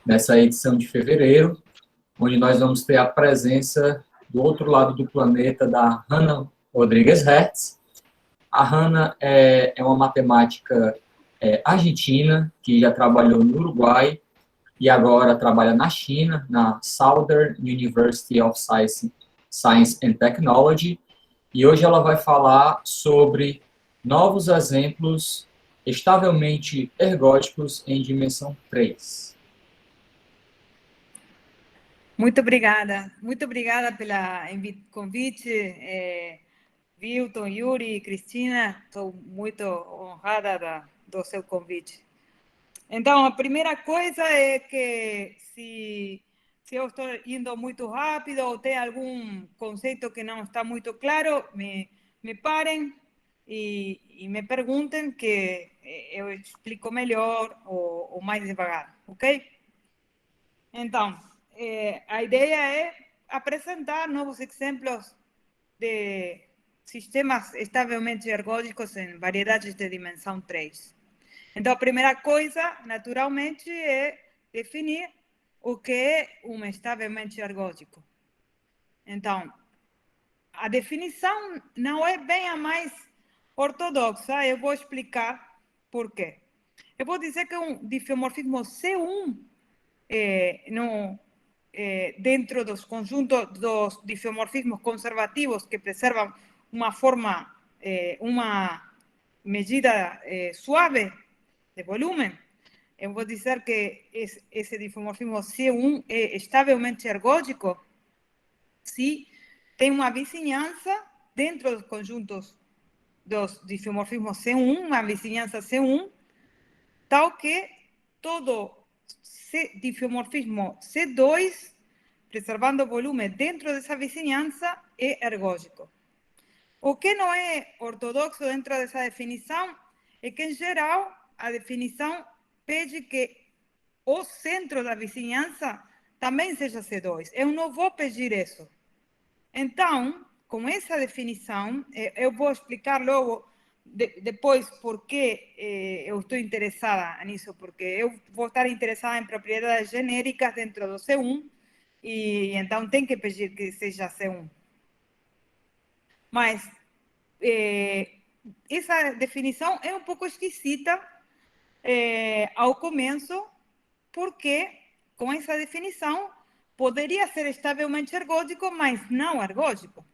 nessa edição de fevereiro, onde nós vamos ter a presença do outro lado do planeta da Hannah Rodrigues Hertz. A Hannah é uma matemática argentina que já trabalhou no Uruguai e agora trabalha na China, na Southern University of Science and Technology, e hoje ela vai falar sobre novos exemplos estavelmente ergóticos em dimensão 3. Muito obrigada pelo convite, Wilton, Yuri, Cristina. Estou muito honrada do seu convite. Então, a primeira coisa é que se eu estou indo muito rápido ou tem algum conceito que não está muito claro, me parem e me perguntem que eu explico melhor ou mais devagar, ok? Então, a ideia é apresentar novos exemplos de sistemas estavelmente ergódicos em variedades de dimensão 3. Então, a primeira coisa, naturalmente, é definir o que é um estavelmente ergódico. Então, a definição não é bem a mais ortodoxa, eu vou explicar por quê. Eu vou dizer que um diffeomorfismo C1 dentro dos conjuntos dos diffeomorfismos conservativos que preservam uma forma, uma medida suave de volumen, eu vou dizer que esse diffeomorfismo C1 é estavelmente ergódico se tem uma vizinhança dentro dos conjuntos dos diffeomorfismos C1, uma vizinhança C1, tal que todo diffeomorfismo C2, preservando volume dentro dessa vizinhança, é ergódico. O que não é ortodoxo dentro dessa definição é que, em geral, a definição pede que o centro da vizinhança também seja C2. Eu não vou pedir isso. Então, com essa definição, eu vou explicar logo depois por que eu estou interessada nisso, porque eu vou estar interessada em propriedades genéricas dentro do C1 e então tem que pedir que seja C1. Mas essa definição é um pouco esquisita ao começo, porque com essa definição poderia ser estavelmente ergódico, mas não ergódico.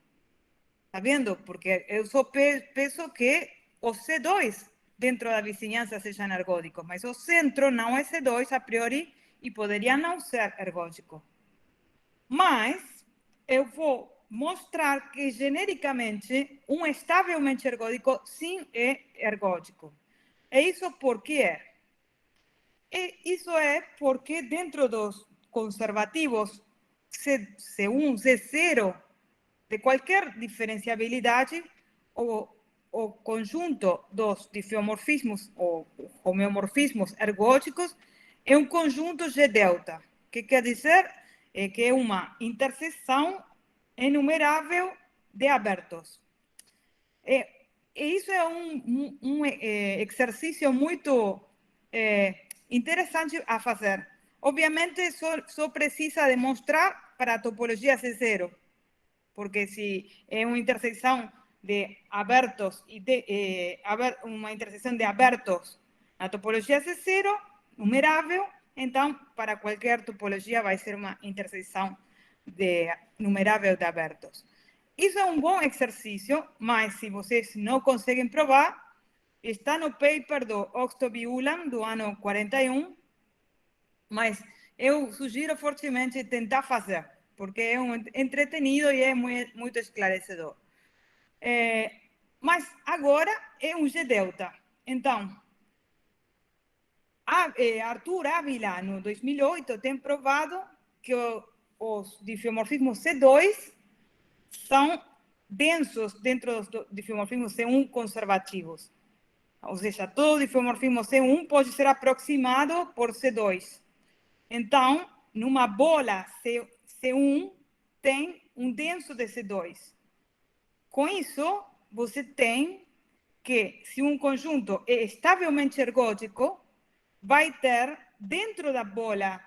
Está vendo? Porque eu só penso que o C2 dentro da vizinhança seja ergódico, mas o centro não é C2 a priori e poderia não ser ergódico. Mas eu vou mostrar que genericamente um estavelmente ergódico sim é ergódico. E isso por que é? Isso é porque dentro dos conservativos C1, C0, de qualquer diferenciabilidade, o conjunto dos diffeomorfismos ou homeomorfismos ergódicos é um conjunto G-delta, que quer dizer que é uma interseção enumerável de abertos. E isso é um exercício muito interessante a fazer. Obviamente, só precisa demonstrar para a topologia C0, porque se é uma interseção de abertos e uma interseção de abertos na topologia C0, numerável, então para qualquer topologia vai ser uma interseção numerável de abertos. Isso é um bom exercício, mas se vocês não conseguem provar, está no paper do Oxtoby e Ulam, do ano 41, mas eu sugiro fortemente tentar fazer, porque é entretenido e é muito esclarecedor. Mas agora é um G-delta. Então, Arthur Ávila, no 2008, tem provado que os diffeomorfismos C2 são densos dentro dos diffeomorfismos C1 conservativos. Ou seja, todo diffeomorfismo C1 pode ser aproximado por C2. Então, numa bola C1, tem um denso de C2. Com isso, você tem que, se um conjunto é estavelmente ergódico, vai ter dentro da bola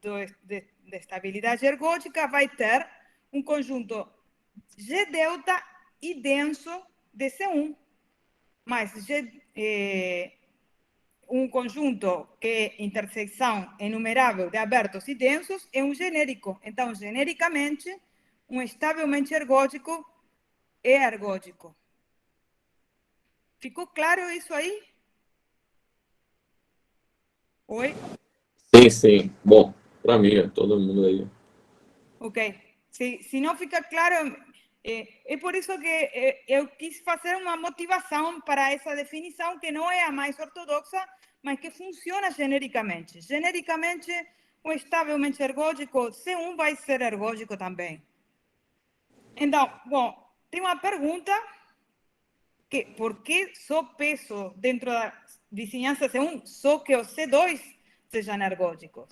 de estabilidade ergótica vai ter um conjunto G delta e denso de C1, mas um conjunto que é interseção enumerável de abertos e densos é um genérico. Então, genericamente, um estavelmente ergódico é ergódico. Ficou claro isso aí? Oi? Sim, sim. Bom, para mim, todo mundo aí. Ok. Se não fica claro, é por isso que eu quis fazer uma motivação para essa definição, que não é a mais ortodoxa, mas que funciona genericamente. Genericamente, o estavelmente ergódico, C1 vai ser ergódico também. Então, bom, tem uma pergunta, que por que só peso dentro da vizinhança C1, só que os C2 sejam ergódicos?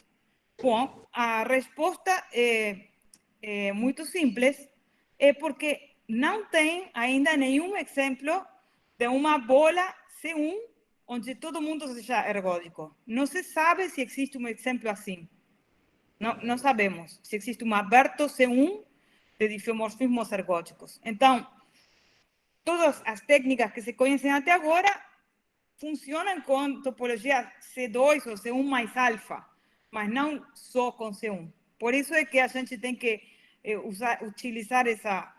Bom, a resposta é muito simples, é porque não tem ainda nenhum exemplo de uma bola C1 onde todo mundo seja ergódico. Não se sabe se existe um exemplo assim. Não sabemos se existe um aberto C1 de difeomorfismos ergódicos. Então, todas as técnicas que se conhecem até agora funcionam com topologia C2 ou C1 mais alfa, mas não só com C1. Por isso é que a gente tem que utilizar essa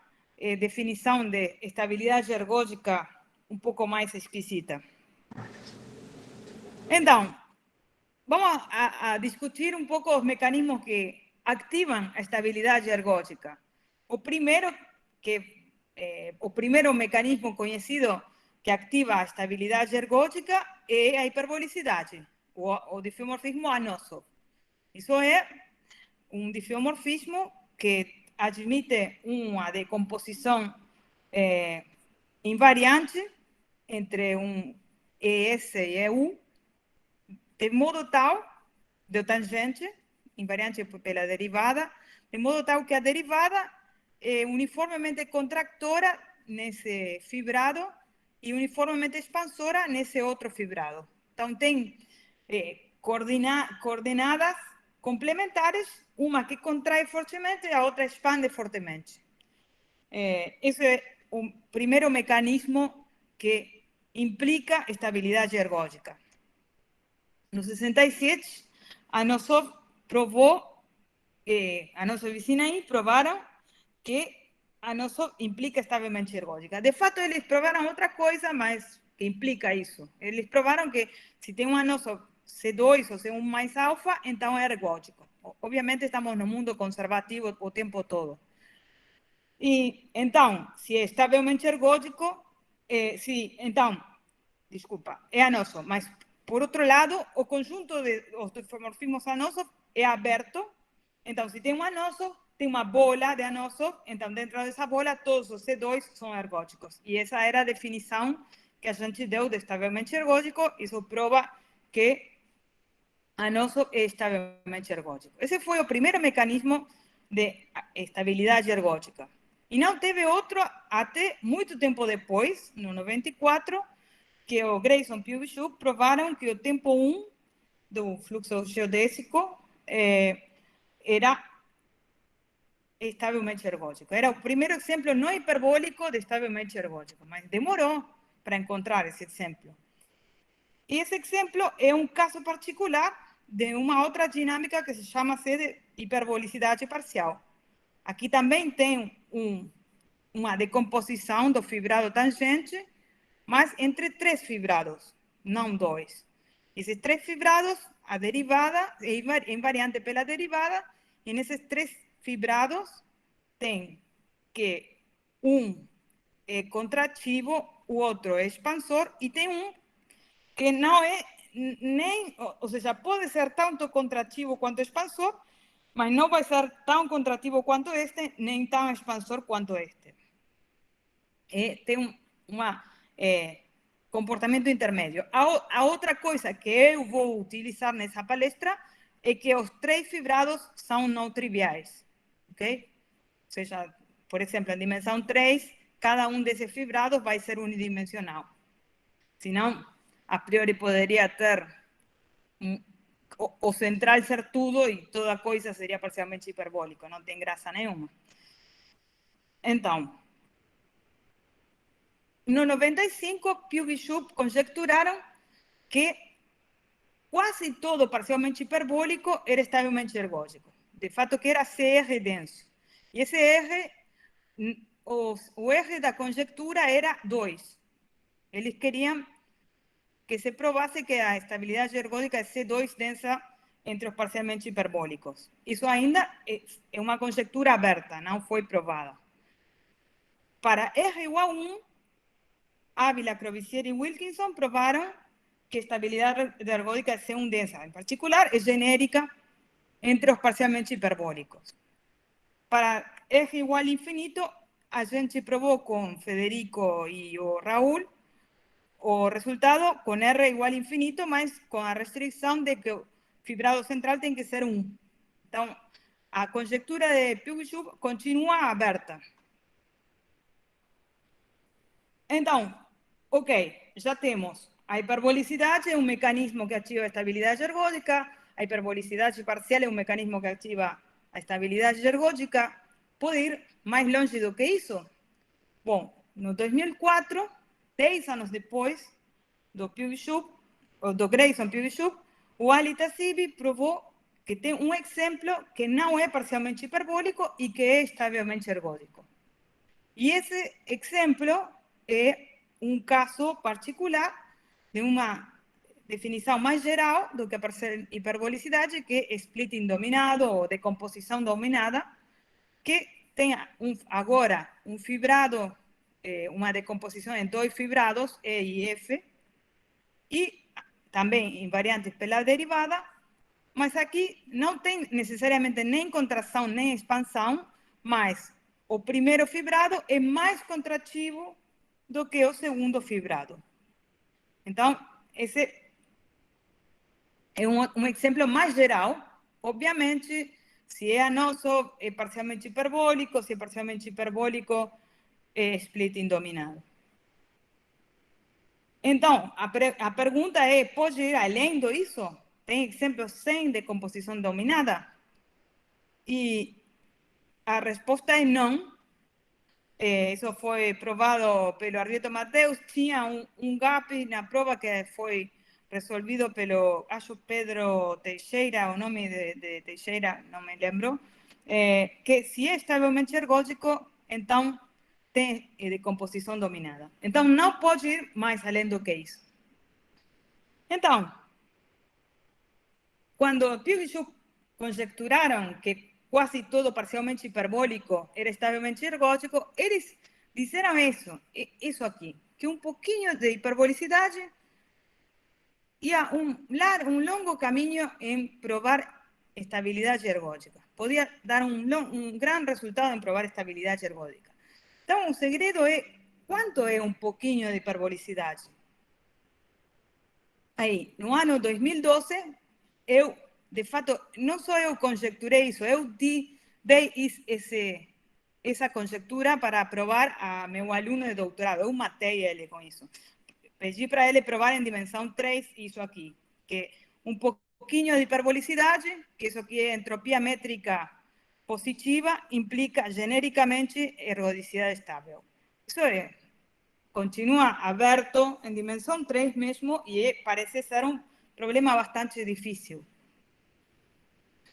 definição de estabilidade ergódica um pouco mais explícita. Então, vamos a discutir um pouco os mecanismos que ativam a estabilidade ergódica. O primeiro mecanismo conhecido que ativa a estabilidade ergódica é a hiperbolicidade, o difeomorfismo Anosov. Isso é um difeomorfismo que admite uma decomposição invariante entre um ES e EU, de modo tal, de tangente, invariante pela derivada, de modo tal que a derivada é uniformemente contractora nesse fibrado e uniformemente expansora nesse outro fibrado. Então, tem coordenadas complementares, uma que contrai fortemente e a outra expande fortemente. Esse é o primeiro mecanismo que implica estabilidade ergódica. No 67, Anosov provou, Anosov e Sinai provaram que Anosov implica estabelmente ergódica. De fato, eles provaram outra coisa, mas que implica isso. Eles provaram que se tem um Anosov C2 ou C1 mais alfa, então é ergódico. Obviamente, estamos no mundo conservativo o tempo todo. E, então, se é estavelmente ergódico, desculpa, é anoso, mas, por outro lado, o conjunto dos difeomorfismos anosos é aberto. Então, se tem um anoso, tem uma bola de anoso, então, dentro dessa bola, todos os C2 são ergódicos. E essa era a definição que a gente deu de estavelmente ergódico. Isso prova que anoso é estavelmente ergódico. Esse foi o primeiro mecanismo de estabilidade ergódica. E não teve outro até muito tempo depois, no 94, que o Grayson e o Bichuk provaram que o tempo 1 do fluxo geodésico era estavelmente ergódico. Era o primeiro exemplo não hiperbólico de estavelmente ergódico, mas demorou para encontrar esse exemplo. E esse exemplo é um caso particular de uma outra dinâmica que se chama de hiperbolicidade parcial. Aqui também tem uma decomposição do fibrado tangente, mas entre 3 fibrados, não 2. Esses 3 fibrados, a derivada é invariante pela derivada, e nesses 3 fibrados tem que um é contrativo, o outro é expansor, e tem um que não é nem, ou seja, pode ser tanto contrativo quanto expansor, mas não vai ser tão contrativo quanto este, nem tão expansor quanto este. Tem um comportamento intermédio. A outra coisa que eu vou utilizar nessa palestra é que os 3 fibrados são não triviais, ok? Ou seja, por exemplo, em dimensão 3, cada um desses fibrados vai ser unidimensional. Senão, a priori poderia ter o central ser tudo e toda coisa seria parcialmente hiperbólico, não tem graça nenhuma. Então, no 95, Pugh e Shoup conjecturaram que quase todo parcialmente hiperbólico era estavelmente ergódico. De fato, que era CR denso. E esse R, o R da conjectura era 2. Eles queriam que se probasse que a estabilidade ergódica é C2 densa entre os parcialmente hiperbólicos. Isso ainda é uma conjectura aberta, não foi provada. Para R igual a 1, Ávila, Corbesier e Wilkinson provaram que a estabilidade ergódica é C1 densa. Em particular, é genérica entre os parcialmente hiperbólicos. Para R igual a infinito, a gente provou com Federico e o Raul o resultado com R igual a infinito, mas com a restrição de que o fibrado central tem que ser 1. Então, a conjectura de Pugh e Shoup continua aberta. Então, ok, já temos a hiperbolicidade é um mecanismo que ativa a estabilidade ergódica, a hiperbolicidade parcial é um mecanismo que ativa a estabilidade ergódica. Pode ir mais longe do que isso? Bom, no 2004, 10 anos depois do Pugh e Shoup, ou do Grayson, Pugh e Shoup, o Ali Tassibi provou que tem um exemplo que não é parcialmente hiperbólico e que é estavelmente ergódico. E esse exemplo é um caso particular de uma definição mais geral do que a hiperbolicidade, que é splitting dominado ou decomposição dominada, que tem agora um fibrado, uma decomposição em 2 fibrados, E e F, e também em variantes pela derivada, mas aqui não tem necessariamente nem contração nem expansão, mas o primeiro fibrado é mais contrativo do que o segundo fibrado. Então, esse é um exemplo mais geral. Obviamente, se é anoso, é parcialmente hiperbólico, se é parcialmente hiperbólico, é splitting dominado. Então, a pergunta é, pode ir além disso? Tem exemplos sem decomposição dominada? E a resposta é não. Isso foi provado pelo Arrieto Mateus. Tinha um gap na prova que foi resolvido pelo, acho, Pedro Teixeira, o nome de Teixeira, não me lembro, que se é estavelmente ergódico, então tem decomposição dominada. Então, não pode ir mais além do que isso. Então, quando Pugh e Shoup conjecturaram que quase todo parcialmente hiperbólico era estavelmente ergódico, eles disseram isso aqui, que um pouquinho de hiperbolicidade ia um longo caminho em provar estabilidade ergódica. Podia dar um grande resultado em provar estabilidade ergódica. Então, o segredo é quanto é um pouquinho de hiperbolicidade. Aí, no ano 2012, eu, de fato, não só eu conjecturei isso, eu dei essa conjectura para provar a meu aluno de doutorado. Eu matei ele com isso. Pedi para ele provar em dimensão 3 isso aqui, que um pouquinho de hiperbolicidade, que isso aqui é entropia métrica positiva, implica genericamente ergodicidade estável. Isso continua aberto em dimensão 3 mesmo e parece ser um problema bastante difícil.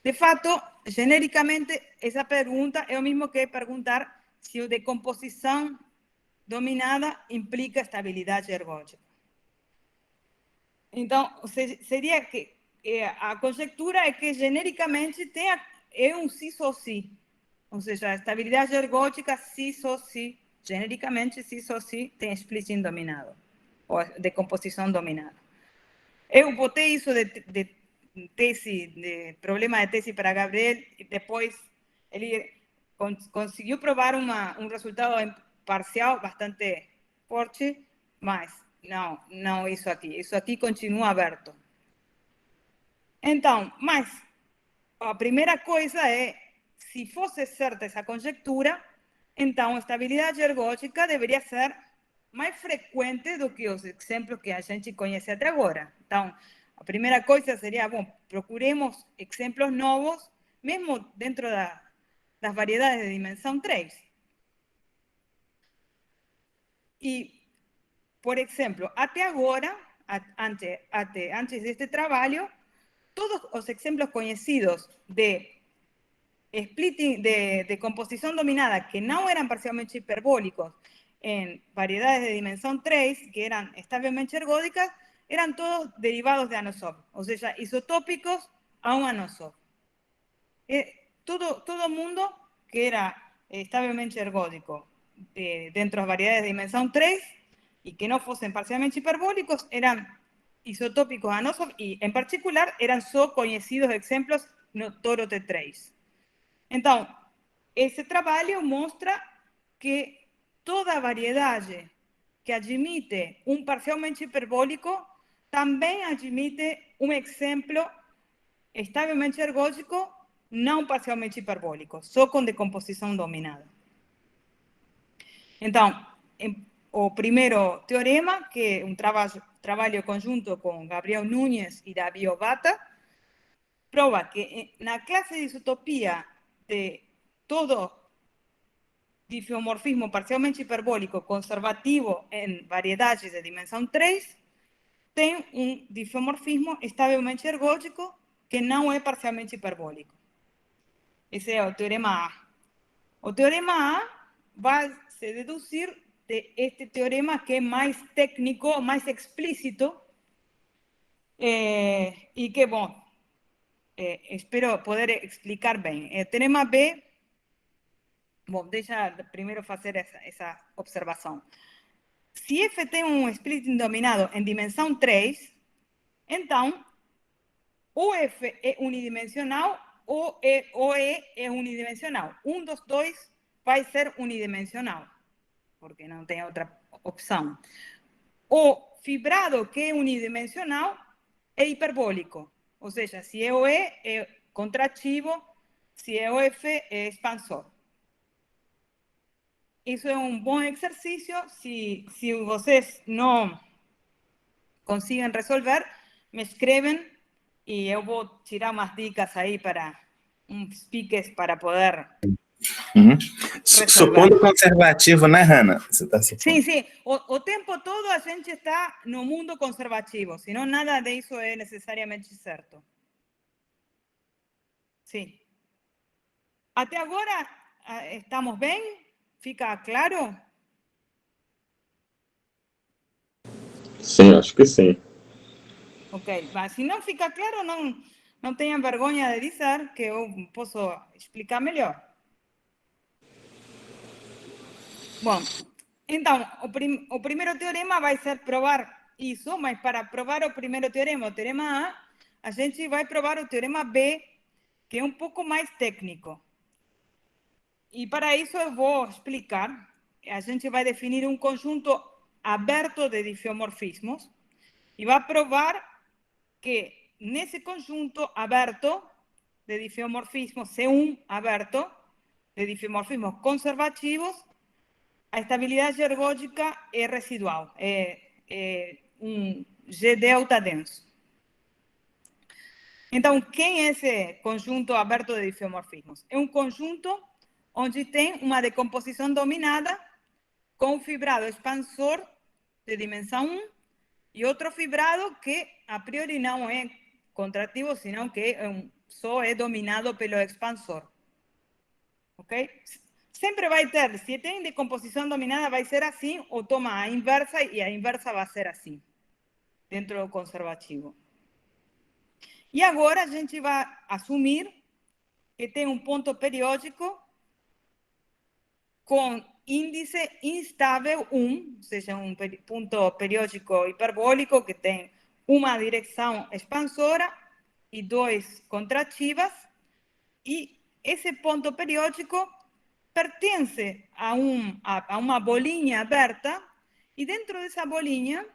De fato, genericamente, essa pergunta é o mesmo que perguntar se a decomposição dominada implica estabilidade ergódica. Então, seria que a conjectura é que genericamente é um cis ou si. Ou seja, a estabilidade ergódica cis ou si, genericamente cis ou si, tem splitting dominado, ou decomposição dominada. Eu botei isso de tese, de problema de tese para Gabriel, e depois ele conseguiu provar um resultado parcial bastante forte, mas não isso aqui. Isso aqui continua aberto. Então, mas a primeira coisa é, se fosse certa essa conjectura, então a estabilidade ergódica deveria ser mais frequente do que os exemplos que a gente conhece até agora. Então, a primeira coisa seria, bom, procuremos exemplos novos, mesmo dentro das variedades de dimensão 3. E, por exemplo, até agora, antes deste trabalho, todos os exemplos conhecidos de splitting, de composição dominada que não eram parcialmente hiperbólicos en variedades de dimensión 3, que eran establemente ergódicas, eran todos derivados de anosov, o sea, isotópicos a un anosov. Todo mundo que era establemente ergódico dentro de variedades de dimensión 3 y que no fuesen parcialmente hiperbólicos eran isotópicos a anosov y en particular eran solo conocidos ejemplos no toro T3. Entonces, ese trabajo muestra que toda variedade que admite um parcialmente hiperbólico também admite um exemplo estavelmente ergódico não parcialmente hiperbólico, só com decomposição dominada. Então, o primeiro teorema, que é um trabalho conjunto com Gabriel Núñez e David Obata, prova que na classe de isotopia de todo difeomorfismo parcialmente hiperbólico conservativo en variedades de dimensión 3, tem un difeomorfismo establemente ergódico que no es parcialmente hiperbólico. Ese es el teorema A. El teorema A va a se deducir de este teorema que es más técnico, más explícito, y que, bueno, espero poder explicar bien. El teorema B, bom, deixa primeiro fazer essa observação. Se F tem um splitting dominado em dimensão 3, então, ou F é unidimensional ou E é unidimensional. Um dos dois vai ser unidimensional, porque não tem outra opção. O fibrado que é unidimensional é hiperbólico, ou seja, se é o E é contrativo, se é o F é expansor. Isso é um bom exercício. Se vocês não conseguem resolver, me escrevem e eu vou tirar umas dicas aí para uns piques para poder resolver. Supondo conservativo, né, Hanna? Você tá supondo. Sim, sim. O tempo todo a gente está no mundo conservativo, senão nada disso é necessariamente certo. Sim. Até agora estamos bem? Fica claro? Sim, acho que sim. Ok, mas se não fica claro, não tenha vergonha de dizer que eu posso explicar melhor. Bom, então, o primeiro teorema vai ser provar isso, mas para provar o primeiro teorema, o teorema A gente vai provar o teorema B, que é um pouco mais técnico. E para isso eu vou explicar. A gente vai definir um conjunto aberto de difeomorfismos e vai provar que nesse conjunto aberto de difeomorfismos, C1 aberto, de difeomorfismos conservativos, a estabilidade ergódica é residual, é um G delta denso. Então, quem é esse conjunto aberto de difeomorfismos? É um conjunto onde tem uma decomposição dominada com um fibrado expansor de dimensão 1 e outro fibrado que a priori não é contrativo, senão que só é dominado pelo expansor. Ok? Sempre vai ter, se tem decomposição dominada, vai ser assim, ou toma a inversa, e a inversa vai ser assim, dentro do conservativo. E agora a gente vai assumir que tem um ponto periódico com índice instável 1, ou seja, um ponto periódico hiperbólico que tem uma direção expansora e 2 contrativas, e esse ponto periódico pertence a uma bolinha aberta, e dentro dessa bolinha,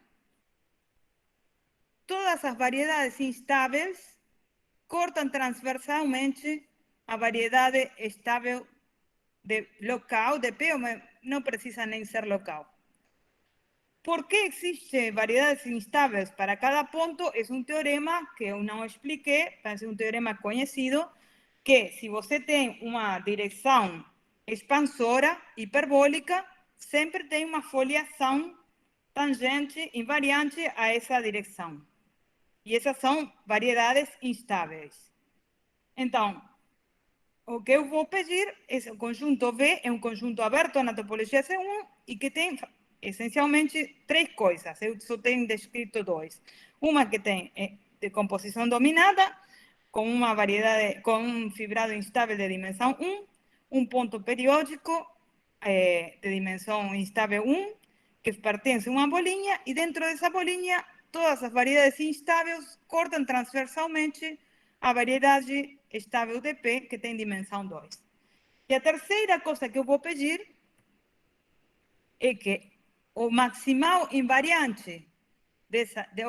todas as variedades instáveis cortam transversalmente a variedade estável de local, de P, não precisa nem ser local. por que existe variedades instáveis para cada ponto é um teorema que eu não expliquei, mas é um teorema conhecido, que se você tem uma direção expansora hiperbólica, sempre tem uma foliação tangente invariante a essa direção. E essas são variedades instáveis. Então, o que eu vou pedir é o conjunto V, é um conjunto aberto na topologia C1 e que tem essencialmente três coisas. Eu só tenho descrito dois. Uma que tem de composição dominada, com uma variedade, com um fibrado instável de dimensão 1, um ponto periódico de dimensão instável 1, que pertence a uma bolinha, e dentro dessa bolinha, todas as variedades instáveis cortam transversalmente a variedade estável de P, que tem dimensão 2. E a terceira coisa que eu vou pedir é que o maximal invariante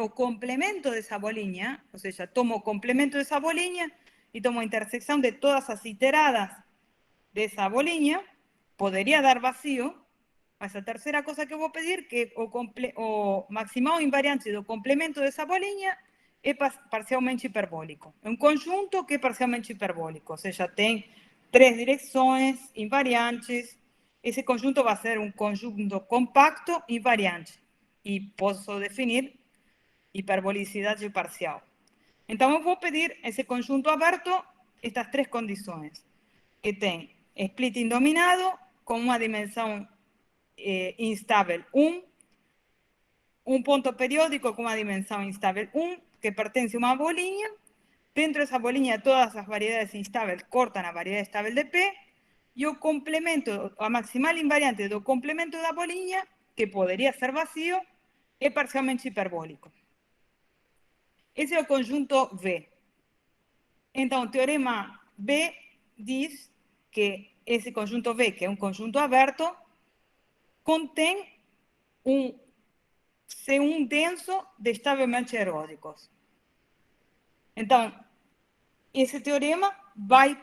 o complemento dessa bolinha, ou seja, tomo o complemento dessa bolinha e tomo a intersecção de todas as iteradas dessa bolinha, poderia dar vazio, mas a terceira coisa que eu vou pedir é que o maximal invariante do complemento dessa bolinha é parcialmente hiperbólico. É um conjunto que é parcialmente hiperbólico, ou seja, tem três direções invariantes. Esse conjunto vai ser um conjunto compacto invariante. E posso definir hiperbolicidade parcial. Então, eu vou pedir esse conjunto aberto, estas três condições, que tem splitting dominado com uma dimensão instável 1, um ponto periódico com uma dimensão instável 1, que pertence a uma bolinha. Dentro dessa bolinha, todas as variedades instáveis cortam a variedade estável de P, e o complemento, a maximal invariante do complemento da bolinha, que poderia ser vazio, é parcialmente hiperbólico. Esse é o conjunto V. Então, o teorema B diz que esse conjunto V, que é um conjunto aberto, contém um C1 denso de estavelmente ergódicos. Então, esse teorema vai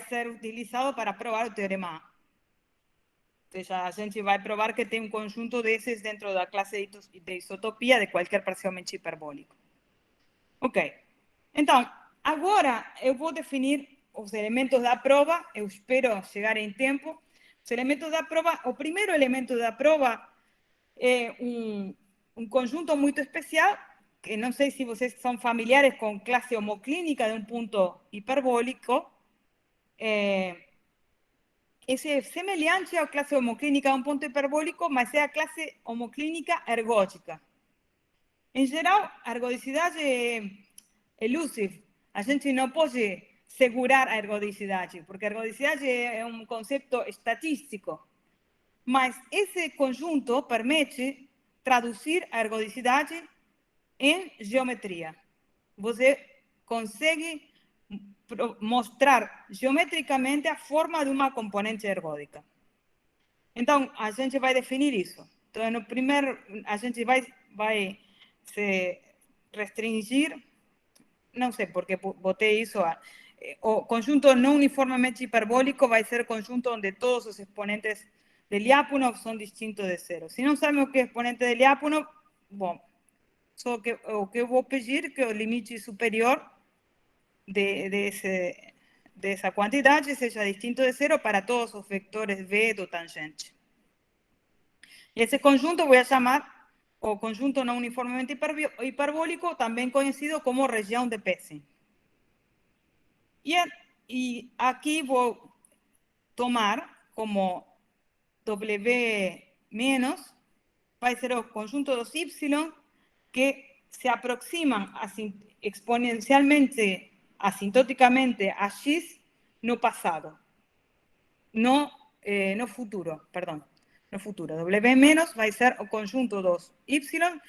ser utilizado para provar o teorema A. Ou seja, a gente vai provar que tem um conjunto desses dentro da classe de isotopia de qualquer parcialmente hiperbólico. Ok. Então, agora eu vou definir os elementos da prova. Eu espero chegar em tempo. Os elementos da prova, o primeiro elemento da prova é um conjunto muito especial, que não sei se vocês são familiares com classe homoclínica de um ponto hiperbólico. Esse é semelhante à classe homoclínica de um ponto hiperbólico, mas é a classe homoclínica ergótica. Em geral, a ergodicidade é elusive. A gente não pode segurar a ergodicidade, porque a ergodicidade é um conceito estatístico. Mas esse conjunto permite traduzir a ergodicidade em geometria. Você consegue mostrar geometricamente a forma de uma componente ergódica. Então, a gente vai definir isso. Então, no primeiro, a gente vai se restringir, não sei porque botei isso, o conjunto não uniformemente hiperbólico vai ser o conjunto onde todos os exponentes de Lyapunov são distintos de zero. Se não sabem o que é exponente de Lyapunov, bom, só que o que eu vou pedir é que o limite superior dessa quantidade seja distinto de zero para todos os vectores V do tangente. E esse conjunto eu vou chamar o conjunto não uniformemente hiperbólico, também conhecido como região de Pessin. E aqui vou tomar como W menos, vai ser o conjunto dos Y que se aproximam exponencialmente, asintoticamente a X no passado. No futuro, perdão. No futuro. W menos vai ser o conjunto dos Y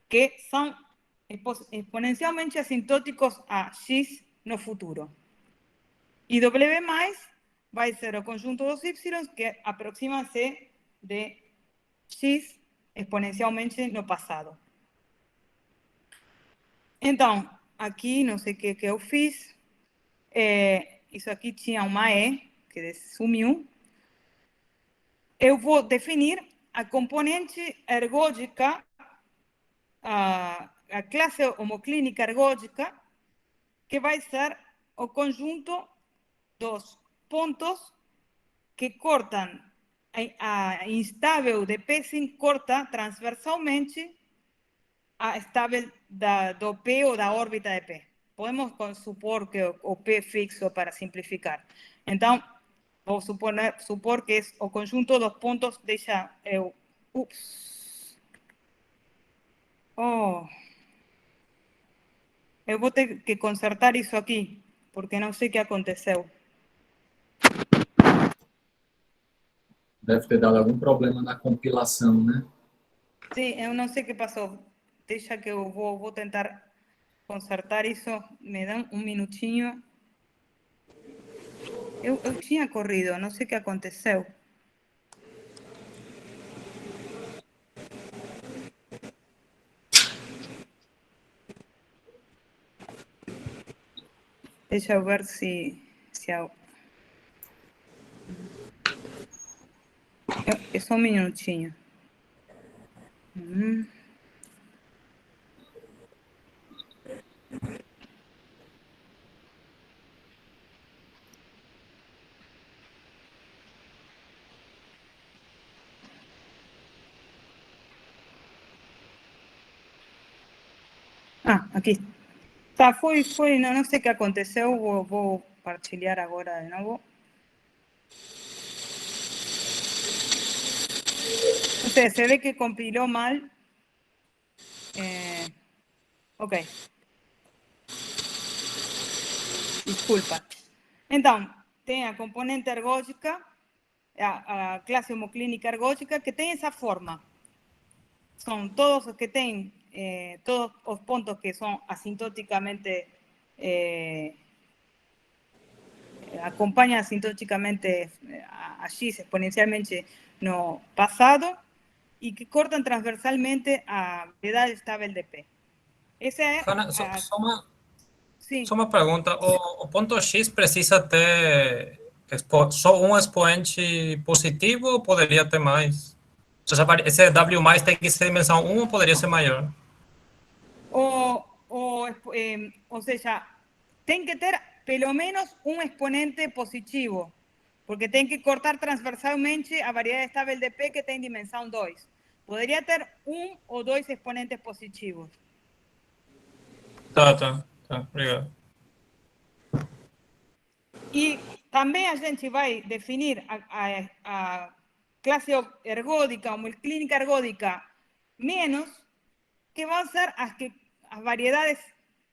que são exponencialmente asintóticos a X no futuro. E W mais vai ser o conjunto dos Y que aproximam-se de X exponencialmente no passado. Então, aqui, não sei o que eu fiz. Isso aqui tinha uma E, que sumiu. Eu vou definir a componente ergódica, a classe homoclínica ergódica, que vai ser o conjunto dos pontos que cortam a instável de P5 corta transversalmente a estável do P ou da órbita de P. Podemos supor que o P é fixo para simplificar. Então, vou supor que é o conjunto dos pontos, deixa eu... Ups. Oh. Eu vou ter que consertar isso aqui, porque não sei o que aconteceu. Deve ter dado algum problema na compilação, né? Sim, eu não sei o que passou. Deixa que eu vou tentar consertar isso. Me dá um minutinho. Eu tinha corrido, não sei o que aconteceu. Deixa eu ver se eu... É só um minutinho. Ah, aqui. Tá, foi, não sei o que aconteceu, vou partilhar agora de novo. Não sei, se ve que compilou mal. Ok. Desculpa. Então, tem a componente ergódica, a classe homoclínica ergódica, que tem essa forma. São todos os que têm, todos os pontos que são assintoticamente, acompanham assintoticamente a X exponencialmente no passado e que cortam transversalmente a variedade estável de P. Essa é Hanna, sim. só uma pergunta. O ponto X precisa ter só um expoente positivo ou poderia ter mais? Ou seja, esse W mais tem que ser dimensão 1 ou poderia ser maior? Ou seja, tem que ter pelo menos um exponente positivo, porque tem que cortar transversalmente a variedade estável de P que tem dimensão 2. Poderia ter um ou dois exponentes positivos. Tá. Obrigado. E também a gente vai definir a classe ergódica, homoclínica ergódica menos, que vão ser as variedades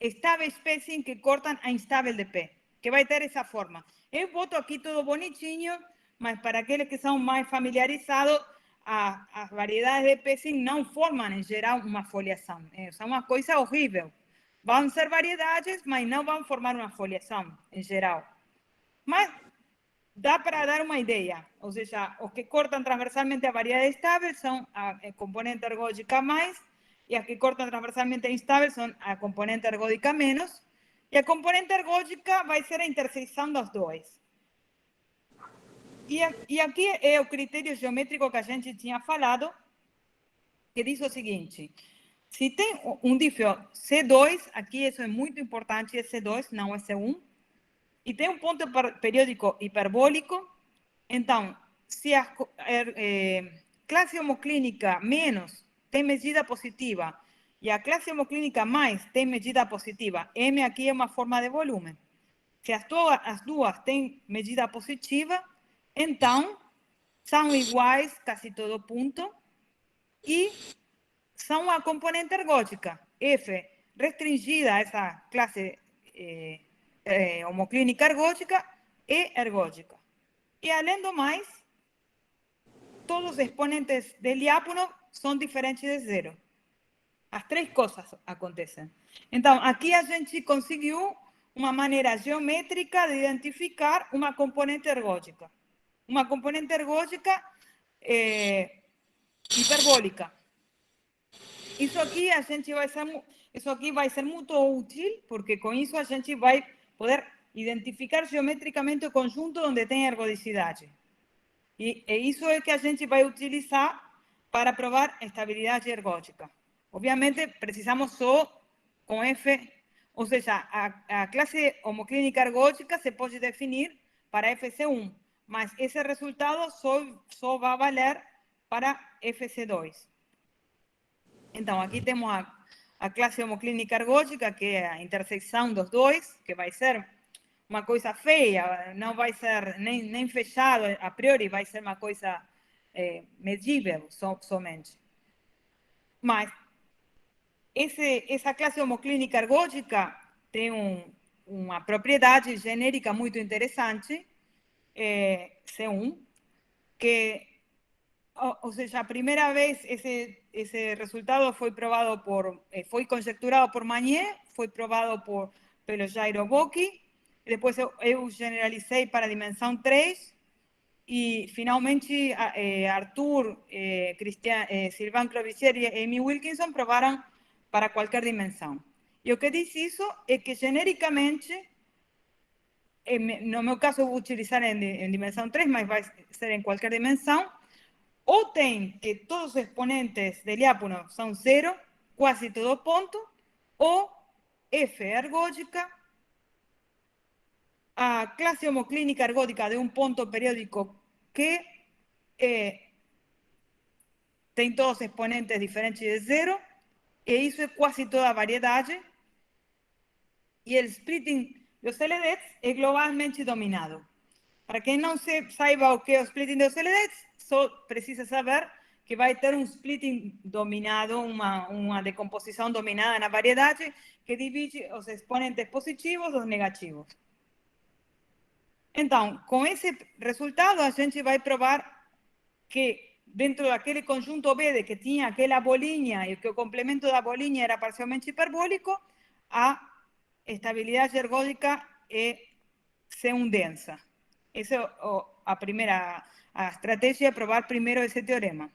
estáveis P5 que cortam a instável de P, que vai ter essa forma. Eu boto aqui tudo bonitinho, mas para aqueles que são mais familiarizados, as variedades de P5 não formam, em geral, uma foliação. É uma coisa horrível. Vão ser variedades, mas não vão formar uma foliação, em geral. Mas dá para dar uma ideia. Ou seja, os que cortam transversalmente a variedade estável são a componente ergódica mais, e as que cortam transversalmente a instável são a componente ergódica menos, e a componente ergódica vai ser a interseção dos dois. E aqui é o critério geométrico que a gente tinha falado, que diz o seguinte: se tem um dífio C2, aqui isso é muito importante, é C2, não é C1, e tem um ponto periódico hiperbólico, então, se a classe homoclínica menos tem medida positiva e a classe homoclínica mais tem medida positiva, M aqui é uma forma de volume. Se as duas têm medida positiva, então são iguais quase todo ponto e são a componente ergódica. F restringida a essa classe homoclínica ergódica é ergódica. E além do mais, todos os exponentes del diápono são diferentes de zero. As três coisas acontecem. Então, aqui a gente conseguiu uma maneira geométrica de identificar uma componente ergódica. Uma componente ergódica hiperbólica. Isso aqui vai ser muito útil, porque com isso a gente vai poder identificar geometricamente o conjunto onde tem ergodicidade. E isso é que a gente vai utilizar para provar estabilidade ergódica. Obviamente, precisamos só com F, ou seja, a classe homoclínica ergódica se pode definir para FC1, mas esse resultado só vai valer para FC2. Então, aqui temos a classe homoclínica ergódica, que é a intersecção dos dois, que vai ser uma coisa feia, não vai ser nem fechado a priori, vai ser uma coisa medível somente. Mas essa classe homoclínica ergódica tem uma propriedade genérica muito interessante, C1, que, ou seja, a primeira vez esse resultado foi provado foi conjecturado por Magné, foi provado pelo Jairo Bocchi, depois eu generalizei para a dimensão 3, e finalmente Arthur, Sylvain Clovissier e Amy Wilkinson provaram para qualquer dimensão. E o que diz isso é que genericamente, no meu caso eu vou utilizar em dimensão 3, mas vai ser em qualquer dimensão, ou tem que todos os exponentes de diápono são zero, quase todo ponto, ou F ergódica, a classe homoclínica ergódica de um ponto periódico que tem todos os exponentes diferentes de zero, e isso é quase toda a variedade, e o splitting dos LDs é globalmente dominado. Para quem não saiba o que é o splitting dos LDs, só precisa saber que vai ter um splitting dominado, uma decomposição dominada na variedade, que divide os exponentes positivos dos negativos. Então, com esse resultado, a gente vai provar que dentro daquele conjunto B que tinha aquela bolinha e que o complemento da bolinha era parcialmente hiperbólico, a estabilidade ergódica é C1 densa. Essa é a estratégia é provar primeiro esse teorema.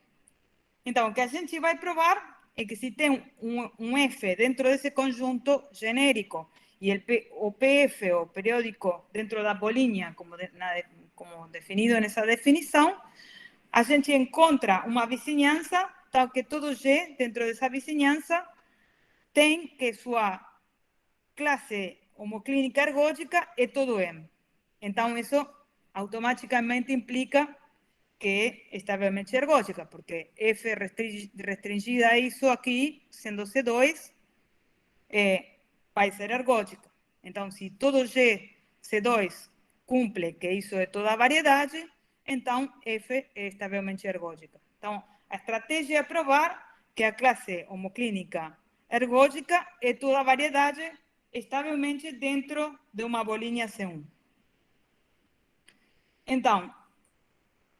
Então, o que a gente vai provar é que se tem um F dentro desse conjunto genérico e o PF, o periódico, dentro da bolinha, como definido nessa definição, a gente encontra uma vizinhança, tal que todo G, dentro dessa vizinhança, tem que sua classe homoclínica ergódica é todo M. Então, isso automaticamente implica que é estavelmente ergódica, porque F restringida a isso aqui, sendo C2, vai ser ergódica. Então, se todo G, C2, cumple que isso é toda a variedade, então F é estavelmente ergódica. Então, a estratégia é provar que a classe homoclínica ergódica é toda a variedade estavelmente dentro de uma bolinha C1. Então,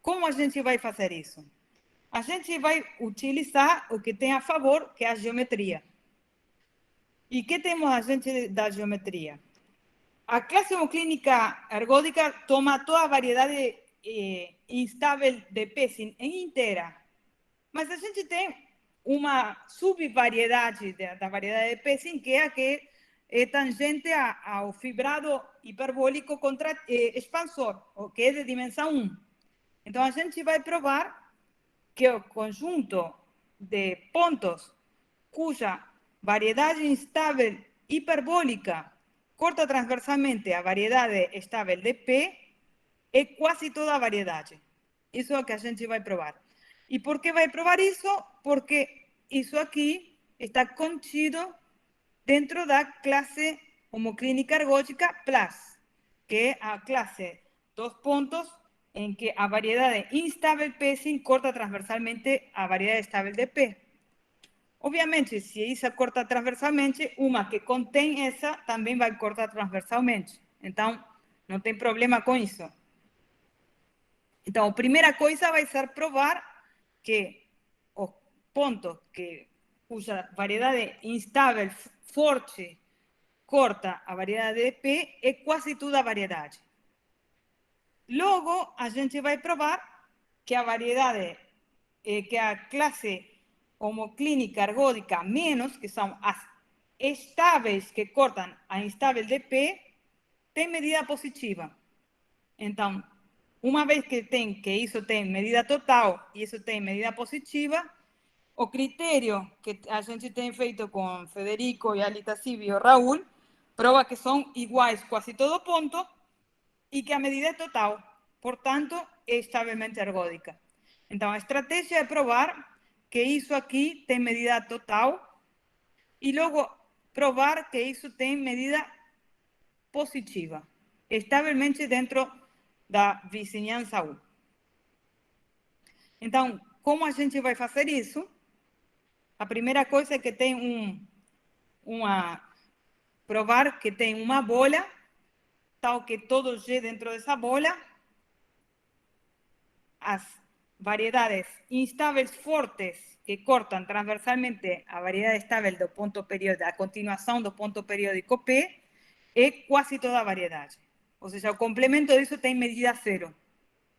como a gente vai fazer isso? A gente vai utilizar o que tem a favor, que é a geometria. E o que temos a gente da geometria? A classe homoclínica ergódica toma toda a variedade instável de P inteira. Mas a gente tem uma subvariedade da variedade de P, que é a que é tangente ao fibrado hiperbólico expansor, que é de dimensão 1. Então, a gente vai provar que o conjunto de pontos cuja variedade instável hiperbólica corta transversalmente a variedade estável de P é quase toda a variedade. Isso é o que a gente vai provar. E por que vai provar isso? Porque isso aqui está contido dentro da classe homoclínica ergódica plus, que é a classe dos pontos em que a variedade instável P corta transversalmente a variedade estável de P. Obviamente, se isso corta transversalmente, uma que contém essa também vai cortar transversalmente. Então, não tem problema com isso. Então, a primeira coisa vai ser provar que os pontos cuja variedade instável forte corta a variedade de P é quase toda a variedade. Logo, a gente vai provar que a variedade, que a classe homoclínica ergódica menos, que são as estáveis que cortam a instável de P, tem medida positiva. Então, uma vez que isso tem medida total e isso tem medida positiva, o critério que a gente tem feito com Federico e Alita Civi e o Raul prova que são iguais quase todo ponto e que a medida é total, portanto, é estavelmente ergódica. Então, a estratégia é provar que isso aqui tem medida total e logo provar que isso tem medida positiva, estavelmente dentro da vizinhança 1. Então, como a gente vai fazer isso? A primeira coisa é que tem provar que tem uma bolha, tal que todo G dentro dessa bolha, as variedades instáveis fortes que cortam transversalmente a variedade estável do ponto periódico, a continuação do ponto periódico P, é quase toda a variedade. Ou seja, o complemento disso tem medida zero.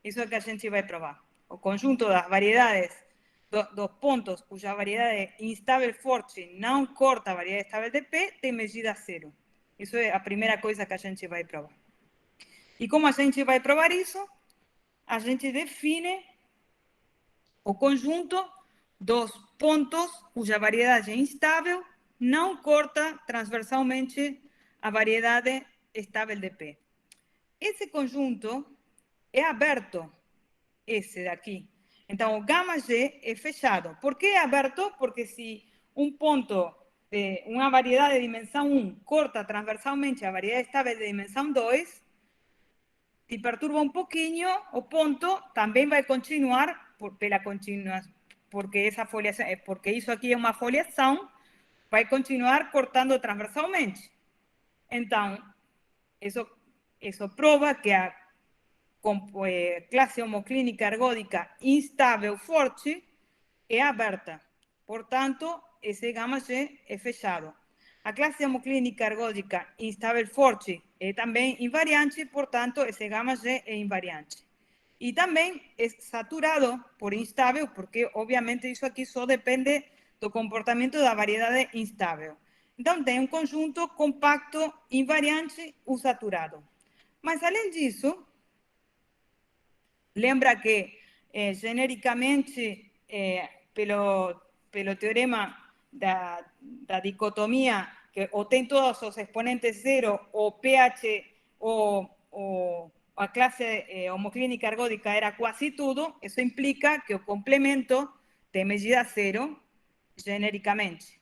Isso é que a gente vai provar. O conjunto das variedades dos pontos cuja variedade instável forte não corta a variedade estável de P tem medida zero. Isso é a primeira coisa que a gente vai provar. E como a gente vai provar isso? A gente define o conjunto dos pontos cuja variedade instável não corta transversalmente a variedade estável de P. Esse conjunto é aberto, esse daqui. Então, o gama G é fechado. Por que é aberto? Porque se um ponto de uma variedade de dimensão 1 corta transversalmente a variedade estável de dimensão 2, se perturba um pouquinho, o ponto também vai continuar pela continuação, porque isso aqui é uma foliação, vai continuar cortando transversalmente. Então, isso prova que a classe homoclínica ergódica instável forte é aberta. Portanto, esse gama G é fechado. A classe homoclínica ergódica instável forte é também invariante, portanto, esse gama G é invariante. E também é saturado por instável, porque, obviamente, isso aqui só depende do comportamento da variedade instável. Então, tem um conjunto compacto, invariante ou saturado. Mas, além disso, lembra que, genericamente, pelo teorema da dicotomia, que ou tem todos os exponentes zero, ou pH, ou a classe homoclínica ergódica era quase tudo, isso implica que o complemento tem medida zero, genericamente.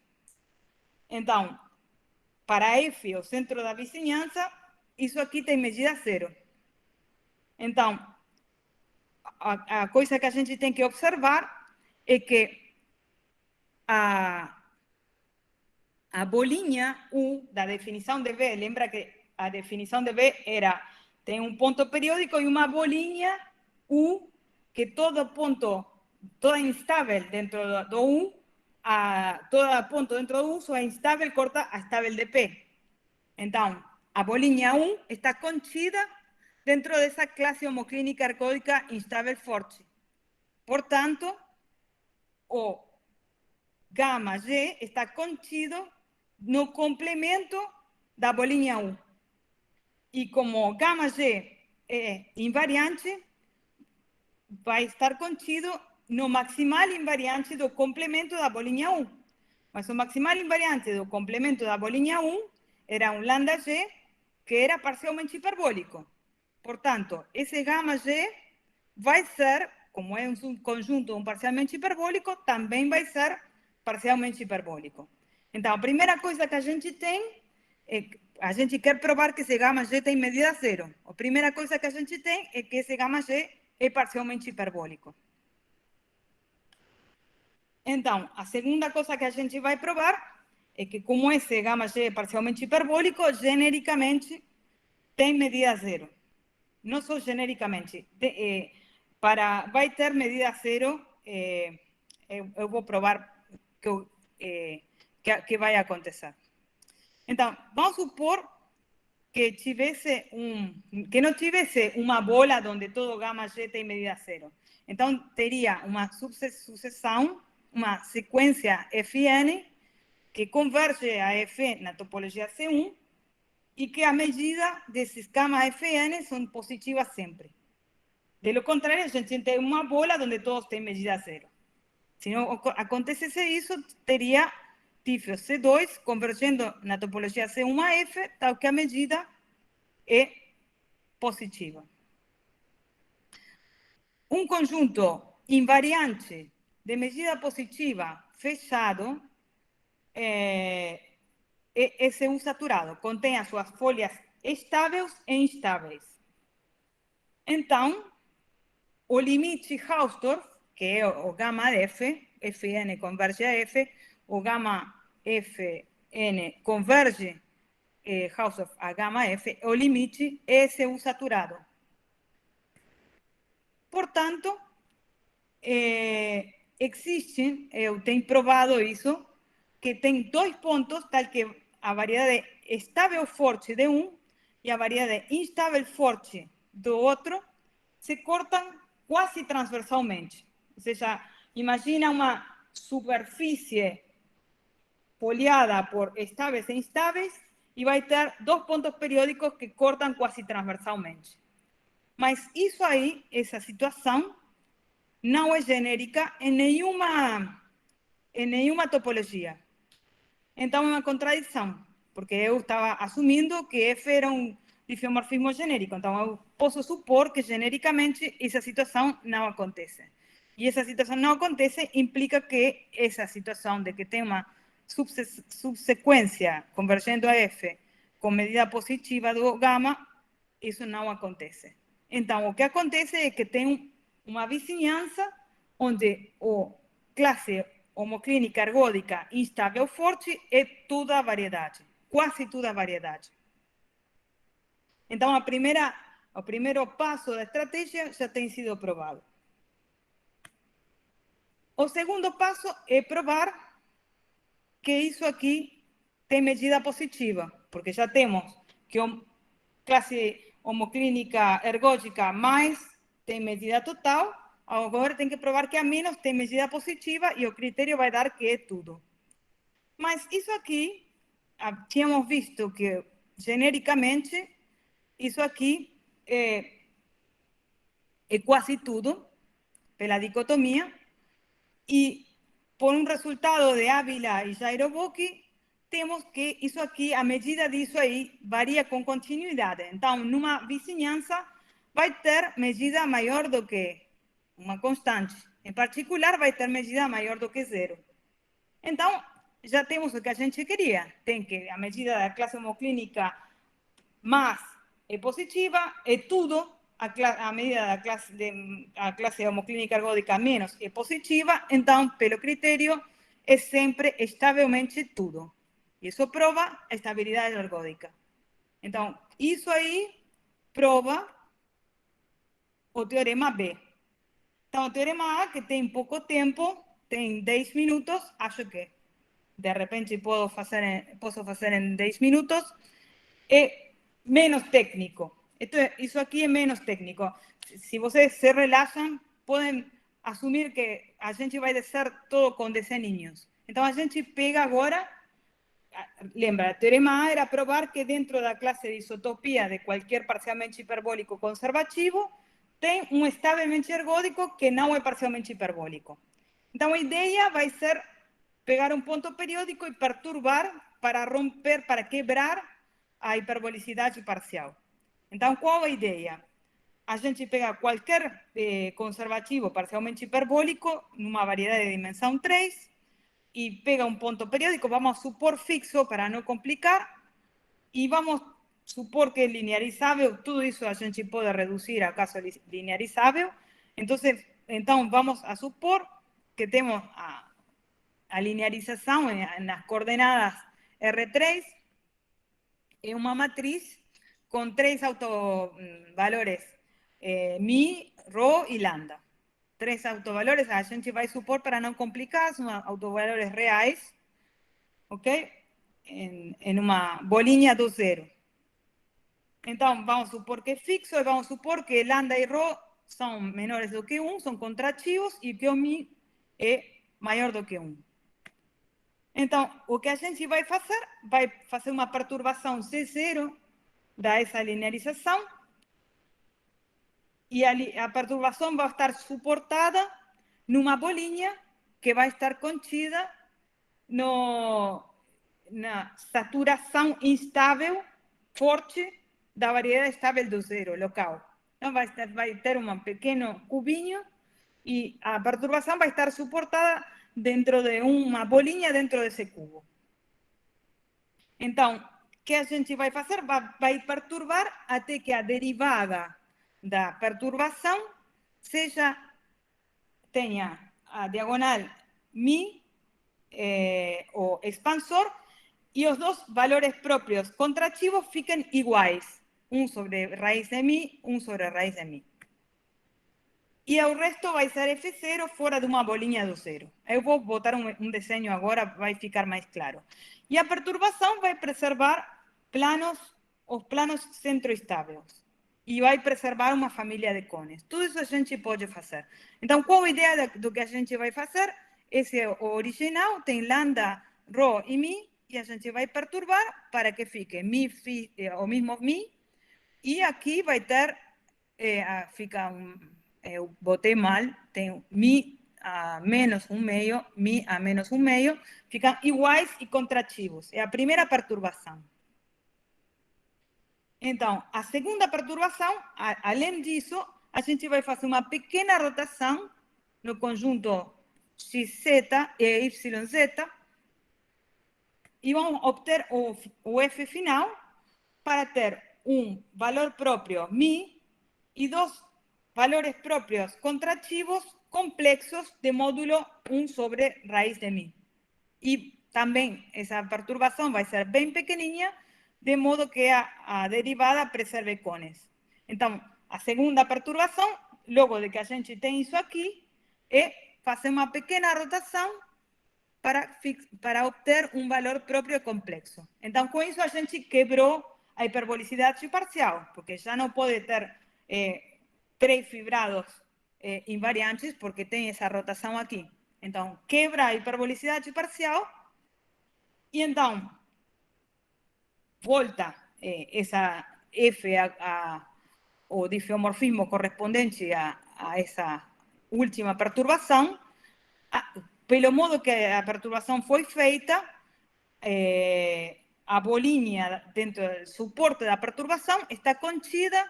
Então, para F, o centro da vizinhança, isso aqui tem medida zero. Então, a coisa que a gente tem que observar é que a bolinha U da definição de V, lembra que a definição de V tem um ponto periódico e uma bolinha U, que todo ponto, toda instável dentro do U, todo ponto dentro do U só é instável, corta a estável de P. Então, a bolinha U está contida dentro dessa classe homoclínica ergódica instável forte. Portanto, o gama G está contido no complemento da bolinha U. E como gama G é invariante, vai estar contido no maximal invariante do complemento da bolinha U. Mas o maximal invariante do complemento da bolinha U era um lambda G que era parcialmente hiperbólico. Portanto, esse gama G vai ser, como é um conjunto parcialmente hiperbólico, também vai ser parcialmente hiperbólico. Então, a primeira coisa que a gente tem, a gente quer provar que esse gama G tem medida zero. A primeira coisa que a gente tem é que esse gama G é parcialmente hiperbólico. Então, a segunda coisa que a gente vai provar é que, como esse gama G é parcialmente hiperbólico, genericamente tem medida zero. Não só genericamente. Vai ter medida zero, eu vou provar que vai acontecer. Então, vamos supor que não tivesse uma bola onde todo gama G tem medida zero. Então, teria uma sucessão, uma sequência Fn que converge a F na topologia C1 e que a medida desses gamas Fn são positivas sempre. De lo contrario, a gente tem uma bola onde todos têm medida zero. Se não acontecesse isso, teria TIFO C2 convergendo na topologia C1 a F, tal que a medida é positiva. Um conjunto invariante de medida positiva fechado é SU saturado, contém as suas folhas estáveis e instáveis. Então, o limite Hausdorff, que é o gama F, Fn converge a F, o gama Fn converge Hausdorff a gama F, o limite é SU saturado. Portanto, existe, eu tenho provado isso, que tem dois pontos, tal que a variedade estável forte de um e a variedade instável forte do outro se cortam quase transversalmente. Ou seja, imagina uma superfície poliada por estáveis e instáveis e vai ter dois pontos periódicos que cortam quase transversalmente. Mas isso aí, essa situação, não é genérica em nenhuma topologia. Então, é uma contradição, porque eu estava assumindo que F era um diffeomorfismo genérico. Então, eu posso supor que, genericamente, essa situação não acontece. E essa situação não acontece implica que essa situação de que tem uma subsequência convergendo a F com medida positiva do gama, isso não acontece. Então, o que acontece é que tem uma vizinhança onde a classe homoclínica ergódica instável forte é toda a variedade, quase toda a variedade. Então, o primeiro passo da estratégia já tem sido provado. O segundo passo é provar que isso aqui tem medida positiva, porque já temos que a classe homoclínica ergódica mais tem medida total. Agora tem que provar que a menos tem medida positiva e o critério vai dar que é tudo. Mas isso aqui, tínhamos visto que, genericamente, isso aqui é quase tudo, pela dicotomia, e por um resultado de Ávila e Jairo Bocchi, temos que isso aqui, a medida disso aí, varia com continuidade. Então, numa vizinhança, vai ter medida maior do que uma constante. Em particular, vai ter medida maior do que zero. Então, já temos o que a gente queria. Tem que a medida da classe homoclínica mais é positiva, é tudo, a medida da classe homoclínica ergódica menos é positiva, então, pelo critério, é sempre estavelmente tudo. E isso prova a estabilidade ergódica. Então, isso aí prova o teorema B. Então, o teorema A, que tem pouco tempo, tem 10 minutos, acho que de repente posso fazer em 10 minutos, é menos técnico. Isso aqui é menos técnico. Se vocês se relaxam, podem assumir que a gente vai descer todo com desenhinhos. Então, a gente pega agora, lembra, o teorema A era provar que dentro da classe de isotopia de qualquer parcialmente hiperbólico conservativo, tem um estavelmente ergódico que não é parcialmente hiperbólico. Então, a ideia vai ser pegar um ponto periódico e perturbar para romper, para quebrar a hiperbolicidade parcial. Então, qual é a ideia? A gente pega qualquer conservativo parcialmente hiperbólico numa variedade de dimensão 3 e pega um ponto periódico, vamos supor fixo para não complicar, e vamos supor que é linearizável. Tudo isso a gente pode reduzir a caso linearizável. Então vamos a supor que temos a linearização nas coordenadas R3, é uma matriz com 3 autovalores, mi, rho e lambda. 3 autovalores, a gente vai supor, para não complicar, são autovalores reais, ok? Em uma bolinha do zero. Então, vamos supor que é fixo e vamos supor que lambda e rho são menores do que 1, são contrativos, e que o mi é maior do que 1. Então, o que a gente vai fazer uma perturbação C0 dessa linearização, e a perturbação vai estar suportada numa bolinha que vai estar contida na saturação instável forte da variedade estável do zero local. Então, vai ter um pequeno cubinho e a perturbação vai estar suportada dentro de uma bolinha dentro desse cubo. Então, o que a gente vai fazer? Vai perturbar até que a derivada da perturbação tenha a diagonal μ, o expansor, e os dois valores próprios contrativos fiquem iguais. Um sobre raiz de μ, um sobre raiz de μ. E o resto vai ser F0 fora de uma bolinha do zero. Eu vou botar um desenho agora, vai ficar mais claro. E a perturbação vai preservar os planos centroestáveis. E vai preservar uma família de cones. Tudo isso a gente pode fazer. Então, qual a ideia do que a gente vai fazer? Esse é o original, tem lambda, rho e μ, e a gente vai perturbar para que fique o mesmo μ, e aqui vai ter, eu botei mal, tem μ a menos 1/2, μ a menos 1/2, ficam iguais e contrativos. É a primeira perturbação. Então, a segunda perturbação, além disso, a gente vai fazer uma pequena rotação no conjunto XZ e YZ e vamos obter o F final para ter um valor próprio μ e dois valores próprios contrativos complexos de módulo 1 sobre raiz de μ. E também essa perturbação vai ser bem pequenininha, de modo que a derivada preserve cones. Então, a segunda perturbação, logo de que a gente tem isso aqui, é fazer uma pequena rotação para obter um valor próprio complexo. Então, com isso, a gente quebrou a hiperbolicidade parcial, porque já não pode ter 3 fibrados invariantes, porque tem essa rotação aqui. Então, quebra a hiperbolicidade parcial e então volta essa F, o difeomorfismo correspondente a essa última perturbação, pelo modo que a perturbação foi feita, a bolinha dentro do suporte da perturbação está contida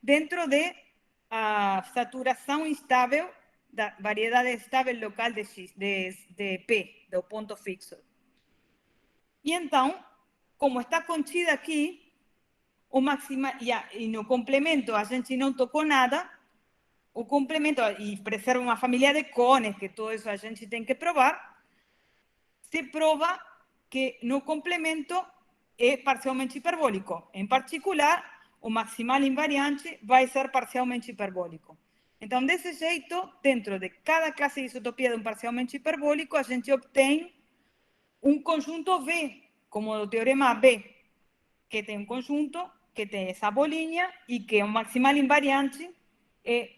dentro da saturação instável da variedade estável local de P, do ponto fixo. E então, como está contida aqui, e no complemento a gente não tocou nada, o complemento, e preserva uma família de cones, que tudo isso a gente tem que provar, se prova que no complemento é parcialmente hiperbólico. Em particular, o maximal invariante vai ser parcialmente hiperbólico. Então, desse jeito, dentro de cada classe de isotopia de um parcialmente hiperbólico, a gente obtém um conjunto V, como do teorema B, que tem um conjunto que tem essa bolinha e que o maximal invariante é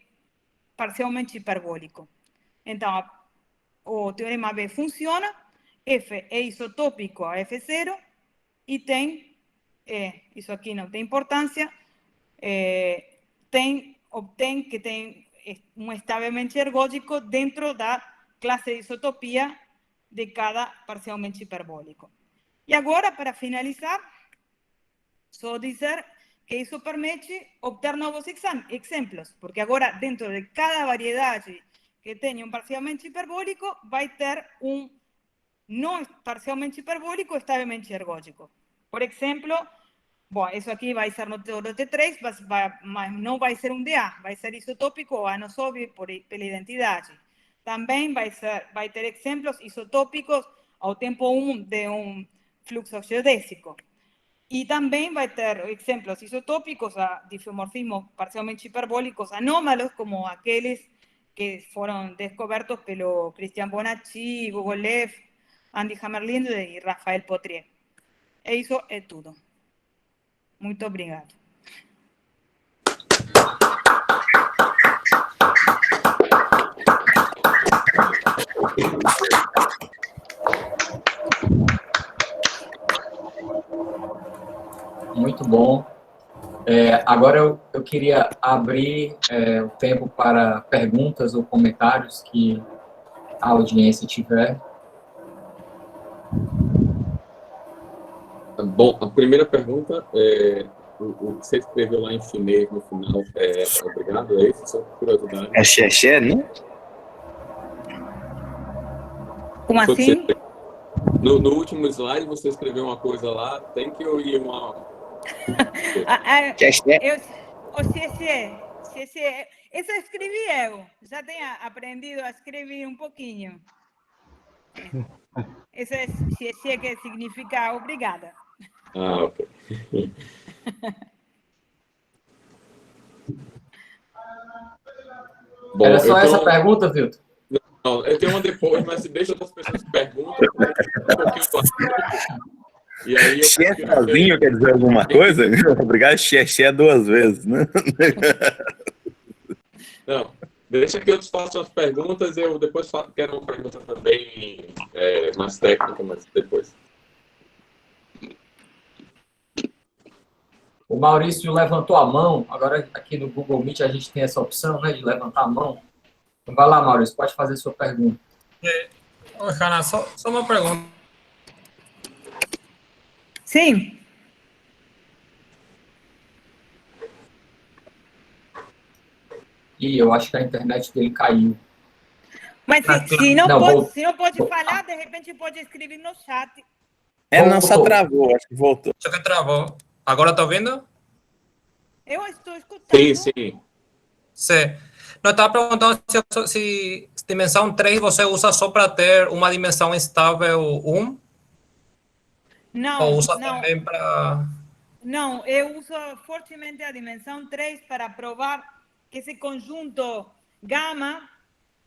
parcialmente hiperbólico. Então, o teorema B funciona, F é isotópico a F0 e tem, isso aqui não tem importância, obtém que tem um estávelmente ergódico dentro da classe de isotopia de cada parcialmente hiperbólico. E agora, para finalizar, só dizer que isso permite obter novos exemplos, porque agora, dentro de cada variedade que tenha um parcialmente hiperbólico, vai ter um não parcialmente hiperbólico estávelmente ergódico. Por exemplo, bom, isso aqui vai ser no T3, mas não vai ser um DA, vai ser isotópico anosóbio pela identidade. Também vai ter exemplos isotópicos ao tempo 1 de um fluxo geodésico. E também vai ter exemplos isotópicos a difeomorfismos parcialmente hiperbólicos anómalos, como aqueles que foram descobertos pelo Christian Bonacci, Hugo Leff, Andy Hammerlind e Rafael Potrier. E isso é tudo. Muito obrigado. Muito bom. Agora eu queria abrir o tempo para perguntas ou comentários que a audiência tiver. Bom, a primeira pergunta é o que você escreveu lá em chinês no final. Obrigado, é isso? Só por curiosidade. É xexé, né? Como Foi que assim? No último slide você escreveu uma coisa lá, tem que eu ir uma... Xexé. Isso eu escrevi eu. Já tenho aprendido a escrever um pouquinho. Isso é xie que significa obrigada. Ah, ok. Bom, Era só então, essa pergunta, Vilton? não, eu tenho uma depois, mas deixa as pessoas perguntam um pouquinho do assunto. E aí Xé sozinho quer dizer alguma coisa? Obrigado, xexé 2 vezes, né? Não, deixa que eu te faço as perguntas, eu depois quero uma pergunta também mais técnica, mas depois. O Maurício levantou a mão. Agora, aqui no Google Meet, a gente tem essa opção, né, de levantar a mão. Então, vai lá, Maurício, pode fazer sua pergunta. Oi, Hannah, só uma pergunta. Sim. Ih, eu acho que a internet dele caiu. Mas se não Não, pode falar, de repente pode escrever no chat. Não, só travou, acho que voltou. Só que travou. Agora tá ouvindo? Eu estou escutando. Sim, sim. Sim. Não, estava perguntando se dimensão 3 você usa só para ter uma dimensão estável 1? Não, Ou usa não. também para... Não, eu uso fortemente a dimensão 3 para provar que esse conjunto gama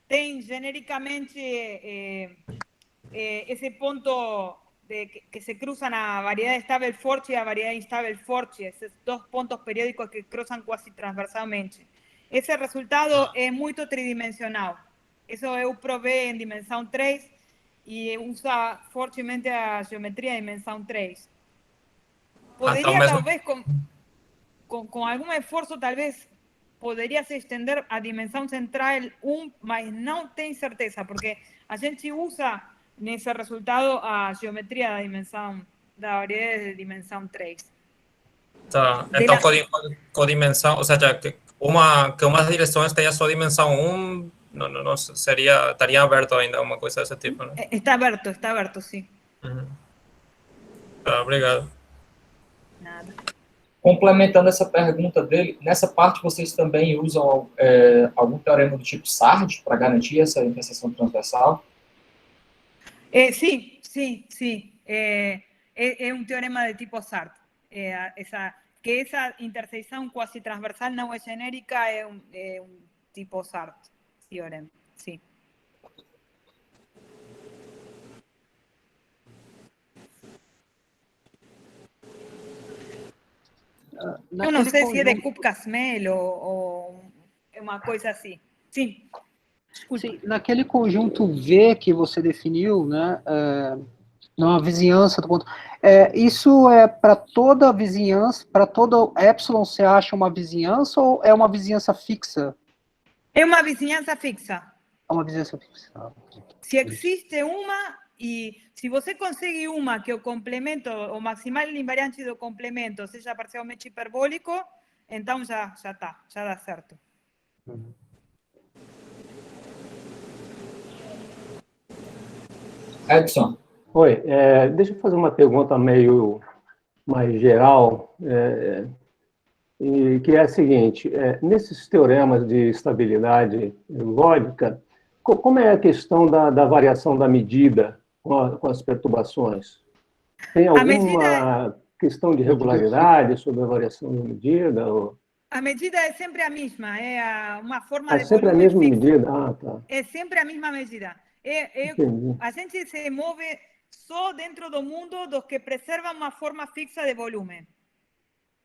tem genericamente esse ponto que se cruzan a variedad estable forte y a variedad instável forte, esos dos pontos periódicos que cruzan quase transversalmente. Esse resultado é muito tridimensional. Isso eu provei em dimensão 3 e usa fortemente a geometria em dimensão 3. Poderia, talvez, com algum esforço, talvez, poderia se estender a dimensão central 1, mas não tem certeza, porque a gente usa nesse resultado a geometria da variedade de dimensão 3. Tá. Então, codimensão, ou seja, que uma direção tenha só dimensão 1, não seria, estaria aberto ainda uma coisa desse tipo, né? Está aberto, sim. Uhum. Tá, obrigado. Nada. Complementando essa pergunta dele, nessa parte vocês também usam algum teorema do tipo SARD para garantir essa interseção transversal? Sim. É um teorema de tipo SART. Que essa interseção quase transversal não é genérica, é um tipo SART teorema, sim. Eu não sei se é de Kupka-Smell ou é uma coisa assim. Sim. Sim, naquele conjunto V que você definiu, né, numa vizinhança do ponto... isso é para toda a vizinhança, para todo epsilon você acha uma vizinhança ou é uma vizinhança fixa? É uma vizinhança fixa. É uma vizinhança fixa. Se existe uma, e se você consegue uma que o complemento, o maximal invariante do complemento seja parcialmente hiperbólico, então já está, já dá certo. Edson. Oi, deixa eu fazer uma pergunta meio mais geral, que é a seguinte, nesses teoremas de estabilidade lógica, como é a questão da variação da medida com as perturbações? Tem alguma questão de regularidade sobre a variação da medida? Ou... A medida é sempre a mesma, é uma forma de sempre a mesma medida? Ah, tá. É sempre a mesma medida. A gente se move só dentro do mundo dos que preservam uma forma fixa de volume.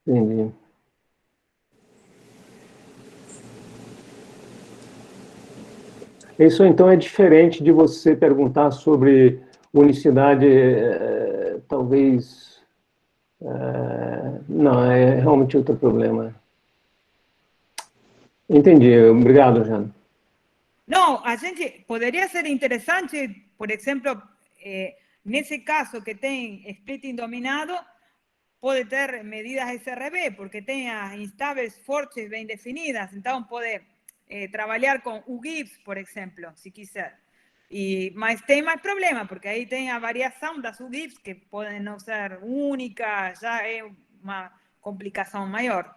Entendi. Isso, então, é diferente de você perguntar sobre unicidade, talvez, Não, é realmente outro problema. Entendi. Obrigado, Jana. Não, a gente poderia ser interessante, por exemplo, nesse caso que tem splitting dominado, pode ter medidas SRB, porque tem as instáveis fortes bem definidas, então pode trabalhar com UGIBs, por exemplo, se quiser. Mas tem mais problema, porque aí tem a variação das UGIBs, que podem não ser únicas, já é uma complicação maior.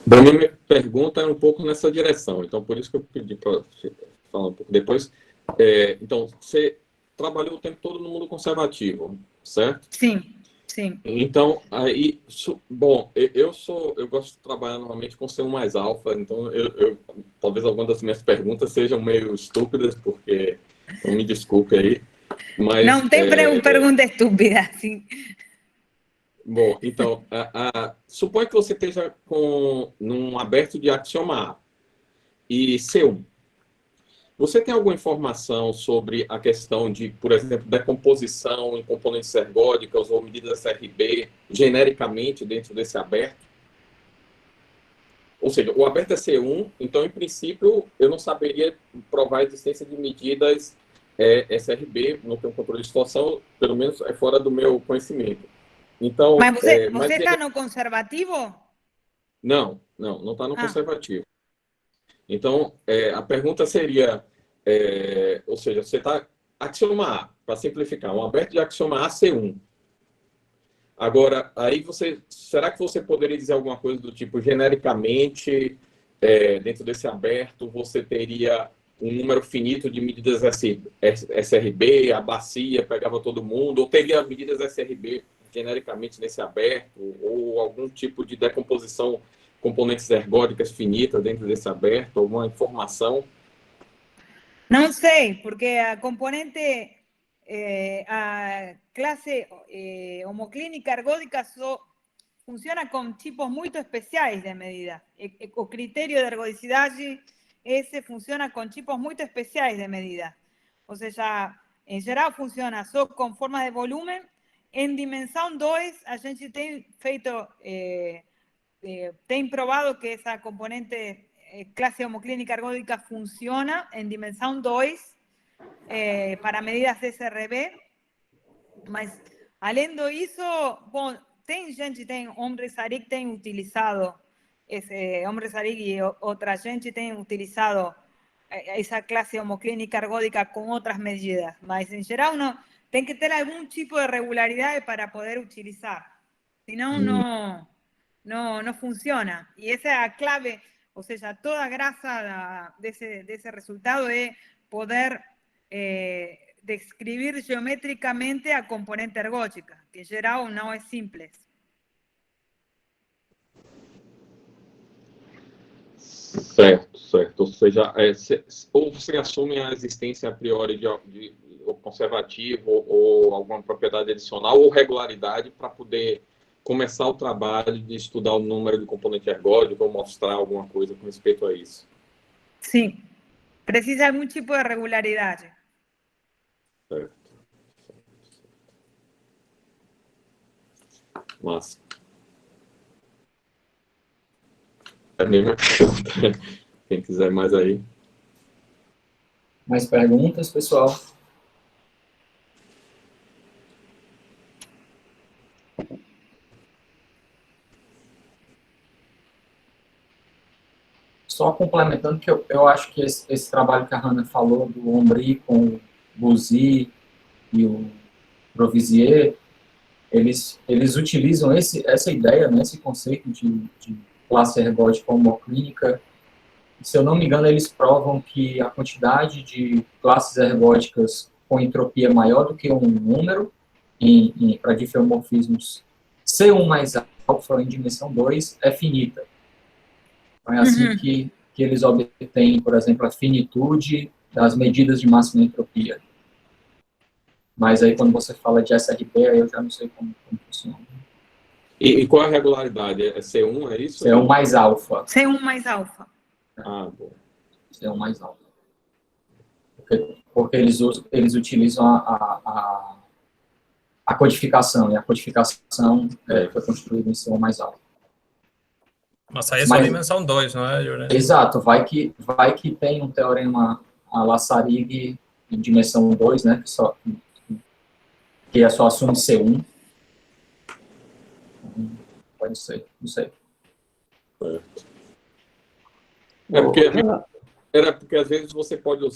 Da minha pergunta é um pouco nessa direção, então por isso que eu pedi para falar um pouco depois. Então, você trabalhou o tempo todo no mundo conservativo, certo? Sim, sim. Então, aí, bom, eu gosto de trabalhar normalmente com C1 mais alfa, então talvez algumas das minhas perguntas sejam meio estúpidas, porque, não me desculpe aí, mas... Não tem pergunta estúpida, sim. Bom, então, suponha que você esteja num aberto de axioma A e C1. Você tem alguma informação sobre a questão de, por exemplo, decomposição em componentes ergódicas ou medidas SRB genericamente dentro desse aberto? Ou seja, o aberto é C1, então, em princípio, eu não saberia provar a existência de medidas SRB, não tenho controle de situação, pelo menos é fora do meu conhecimento. Então, Mas você está no conservativo? Não está no conservativo. Então, a pergunta seria, ou seja, você está axioma A, para simplificar, um aberto de axioma A C1. Agora, aí será que você poderia dizer alguma coisa do tipo, genericamente, dentro desse aberto, você teria um número finito de medidas SRB, a bacia pegava todo mundo, ou teria medidas SRB genericamente nesse aberto, ou algum tipo de decomposição, componentes ergódicas finitas dentro desse aberto, alguma informação? Não sei, porque a componente, a classe homoclínica ergódica só funciona com tipos muito especiais de medida. O critério de ergodicidade, esse funciona com tipos muito especiais de medida. Ou seja, em geral funciona só com formas de volume. Em dimensão 2, a gente tem feito, tem provado que essa componente clase homoclínica ergódica funciona em dimensão 2 para medidas SRB, mas além disso, bom, tem gente, tem Omri Saric tem utilizado, Omri Saric e outra gente tem utilizado essa classe homoclínica ergódica com outras medidas, mas em geral não, tem que ter algum tipo de regularidade para poder utilizar, senão não funciona. E essa é a clave, ou seja, toda a graça desse resultado é poder descrever geometricamente a componente ergódica, que em geral não é simples. Certo. Ou seja, ou você assume a existência a priori de conservativo ou alguma propriedade adicional ou regularidade para poder começar o trabalho de estudar o número de componente ergódico ou mostrar alguma coisa com respeito a isso. Sim, precisa algum tipo de regularidade. Certo. Massa. Quem quiser mais aí. Mais perguntas, pessoal? Só complementando que eu acho que esse trabalho que a Hannah falou, do Omri com o Buzy e o Provisier, eles utilizam essa ideia, né, esse conceito de classe ergódica homoclínica. Se eu não me engano, eles provam que a quantidade de classes ergódicas com entropia maior do que um número para difeomorfismos C1 mais alfa em dimensão 2 é finita. Então, é assim que eles obtêm, por exemplo, a finitude das medidas de máxima entropia. Mas aí, quando você fala de SRB, aí eu já não sei como funciona. E qual é a regularidade? É C1, é isso? C1 mais alfa. C1 mais alfa. Ah, bom. C1 mais alfa. porque eles utilizam a codificação, e a codificação foi construída em cima mais alto. Mas aí é só Mas- dimensão 2, não é, Yuri? Exato, vai que tem um teorema a Lassarig em dimensão 2, né, que é só assume C1. Pode ser, não sei. Era porque às vezes você pode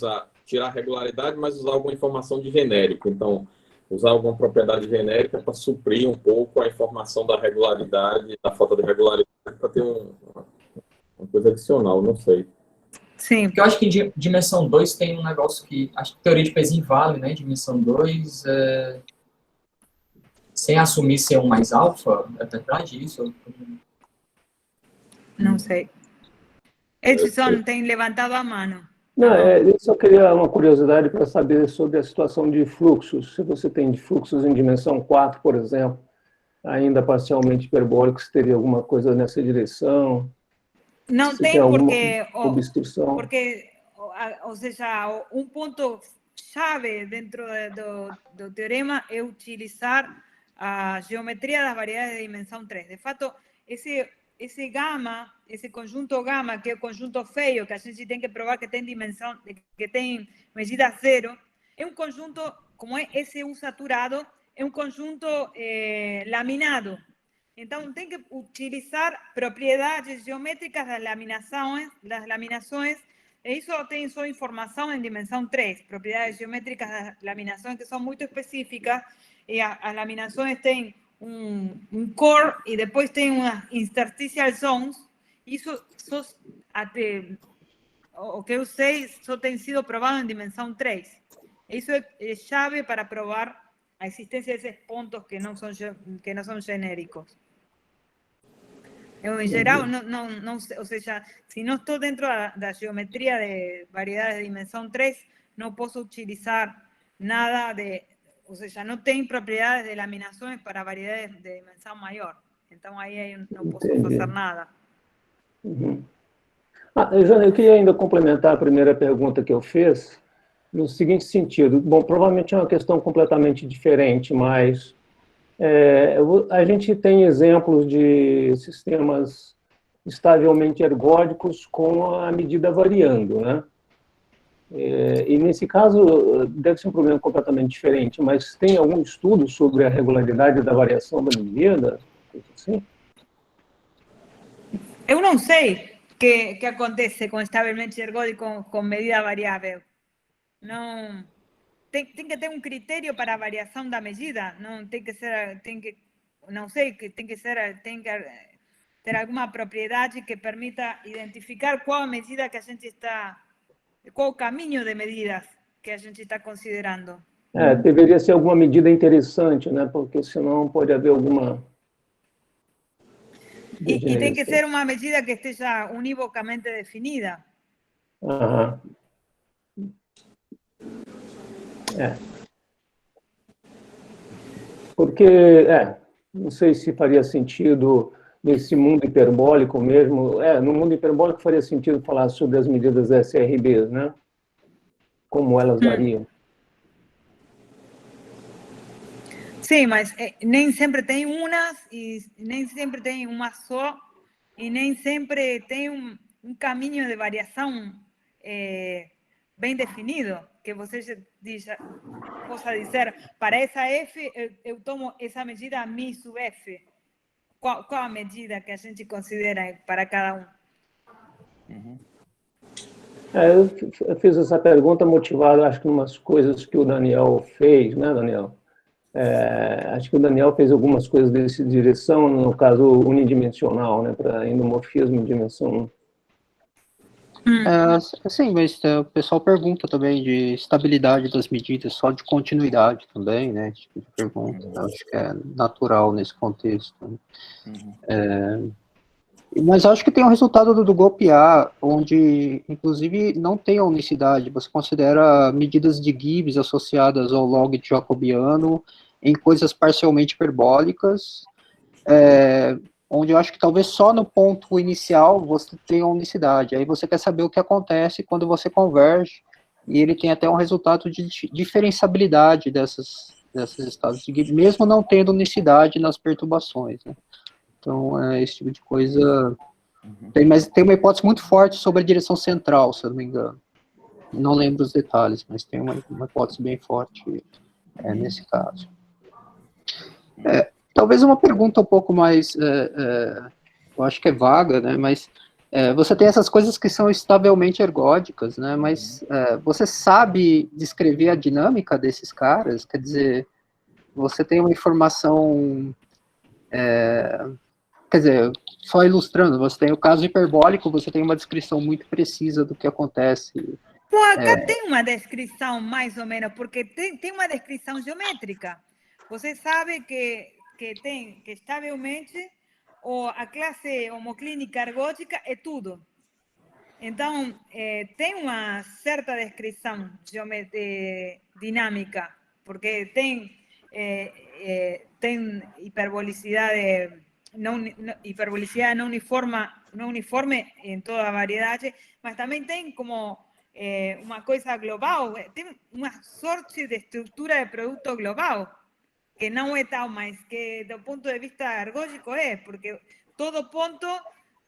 tirar a regularidade, mas usar alguma informação de genérico. Então, usar alguma propriedade genérica para suprir um pouco a informação da regularidade, da falta de regularidade, para ter uma coisa adicional, não sei. Sim. Porque eu acho que em dimensão 2 tem um negócio que, acho que teoria de pezinho vale, né, dimensão 2, sem assumir ser um mais alfa, é verdade isso? Não sei. Edson tem levantado a mano. Não, eu só queria uma curiosidade para saber sobre a situação de fluxos. Se você tem de fluxos em dimensão 4, por exemplo, ainda parcialmente hiperbólicos, teria alguma coisa nessa direção? Não Se tem alguma porque, obstrução? ou seja, um ponto chave dentro do teorema é utilizar a geometria das variedades de dimensão 3. De fato, esse gama, esse conjunto gama, que é o conjunto feio, que a gente tem que provar que tem dimensão, que tem medida zero, é um conjunto, como é SU saturado, é um conjunto laminado. Então, tem que utilizar propriedades geométricas das laminações, e isso tem sua informação em dimensão 3, propriedades geométricas das laminações que são muito específicas, e as laminações têm um core e depois tem umas interstitial zones. Isso o que eu sei só tem sido provado em dimensão 3. Isso é chave para provar a existência desses pontos que não são genéricos. Eu, em geral, não sei, ou seja, se não estou dentro da geometria de variedades de dimensão 3, não posso utilizar nada ou seja, não tem propriedades de laminações para variedades de dimensão maior. Então, aí eu não posso fazer nada. Uhum. Jana, eu queria ainda complementar a primeira pergunta que eu fiz, no seguinte sentido. Bom, provavelmente é uma questão completamente diferente, mas a gente tem exemplos de sistemas estavelmente ergódicos com a medida variando, né? E nesse caso, deve ser um problema completamente diferente, mas tem algum estudo sobre a regularidade da variação da medida? Assim? Eu não sei o que acontece com estavelmente ergódico com medida variável. Não... Tem que ter um critério para a variação da medida, não tem que ser, não sei, tem que ter alguma propriedade que permita identificar qual a medida que a gente está, qual o caminho de medidas que a gente está considerando. Deveria ser alguma medida interessante, né? Porque senão pode haver alguma... E tem que ser uma medida que esteja unívocamente definida. Aham. Porque, não sei se faria sentido nesse mundo hiperbólico mesmo, no mundo hiperbólico faria sentido falar sobre as medidas SRBs, né? Como elas variam. Sim, mas nem sempre tem umas, e nem sempre tem uma só, e nem sempre tem um caminho de variação bem definido, que você possa dizer, para essa F, eu tomo essa medida mi sub F. Qual a medida que a gente considera para cada um? Eu fiz essa pergunta motivada, acho que umas coisas que o Daniel fez, né, Daniel? Acho que o Daniel fez algumas coisas dessa direção, no caso unidimensional, né, para endomorfismo em dimensão 1. Sim, mas o pessoal pergunta também de estabilidade das medidas, só de continuidade também, né? Esse tipo de pergunta. Acho que é natural nesse contexto. Mas acho que tem um resultado do golpear, onde, inclusive, não tem a unicidade. Você considera medidas de Gibbs associadas ao log de jacobiano em coisas parcialmente hiperbólicas, onde eu acho que talvez só no ponto inicial você tenha unicidade. Aí você quer saber o que acontece quando você converge e ele tem até um resultado de diferenciabilidade desses estados de Gibbs, mesmo não tendo unicidade nas perturbações, né? Então, esse tipo de coisa... Mas tem uma hipótese muito forte sobre a direção central, se eu não me engano. Não lembro os detalhes, mas tem uma hipótese bem forte nesse caso. Talvez uma pergunta um pouco mais, eu acho que é vaga, né, mas você tem essas coisas que são estavelmente ergódicas, né, mas você sabe descrever a dinâmica desses caras? Quer dizer, você tem uma informação... Quer dizer, só ilustrando, você tem o caso hiperbólico, você tem uma descrição muito precisa do que acontece. Bom, acá tem uma descrição mais ou menos, porque tem uma descrição geométrica. Você sabe que estavelmente a classe homoclínica ergódica é tudo. Então, tem uma certa descrição dinâmica, porque tem hiperbolicidade não uniforme em toda a variedade, mas também tem como uma coisa global, tem uma sorte de estrutura de produto global, que não é tal, mas que do ponto de vista ergódico porque todo ponto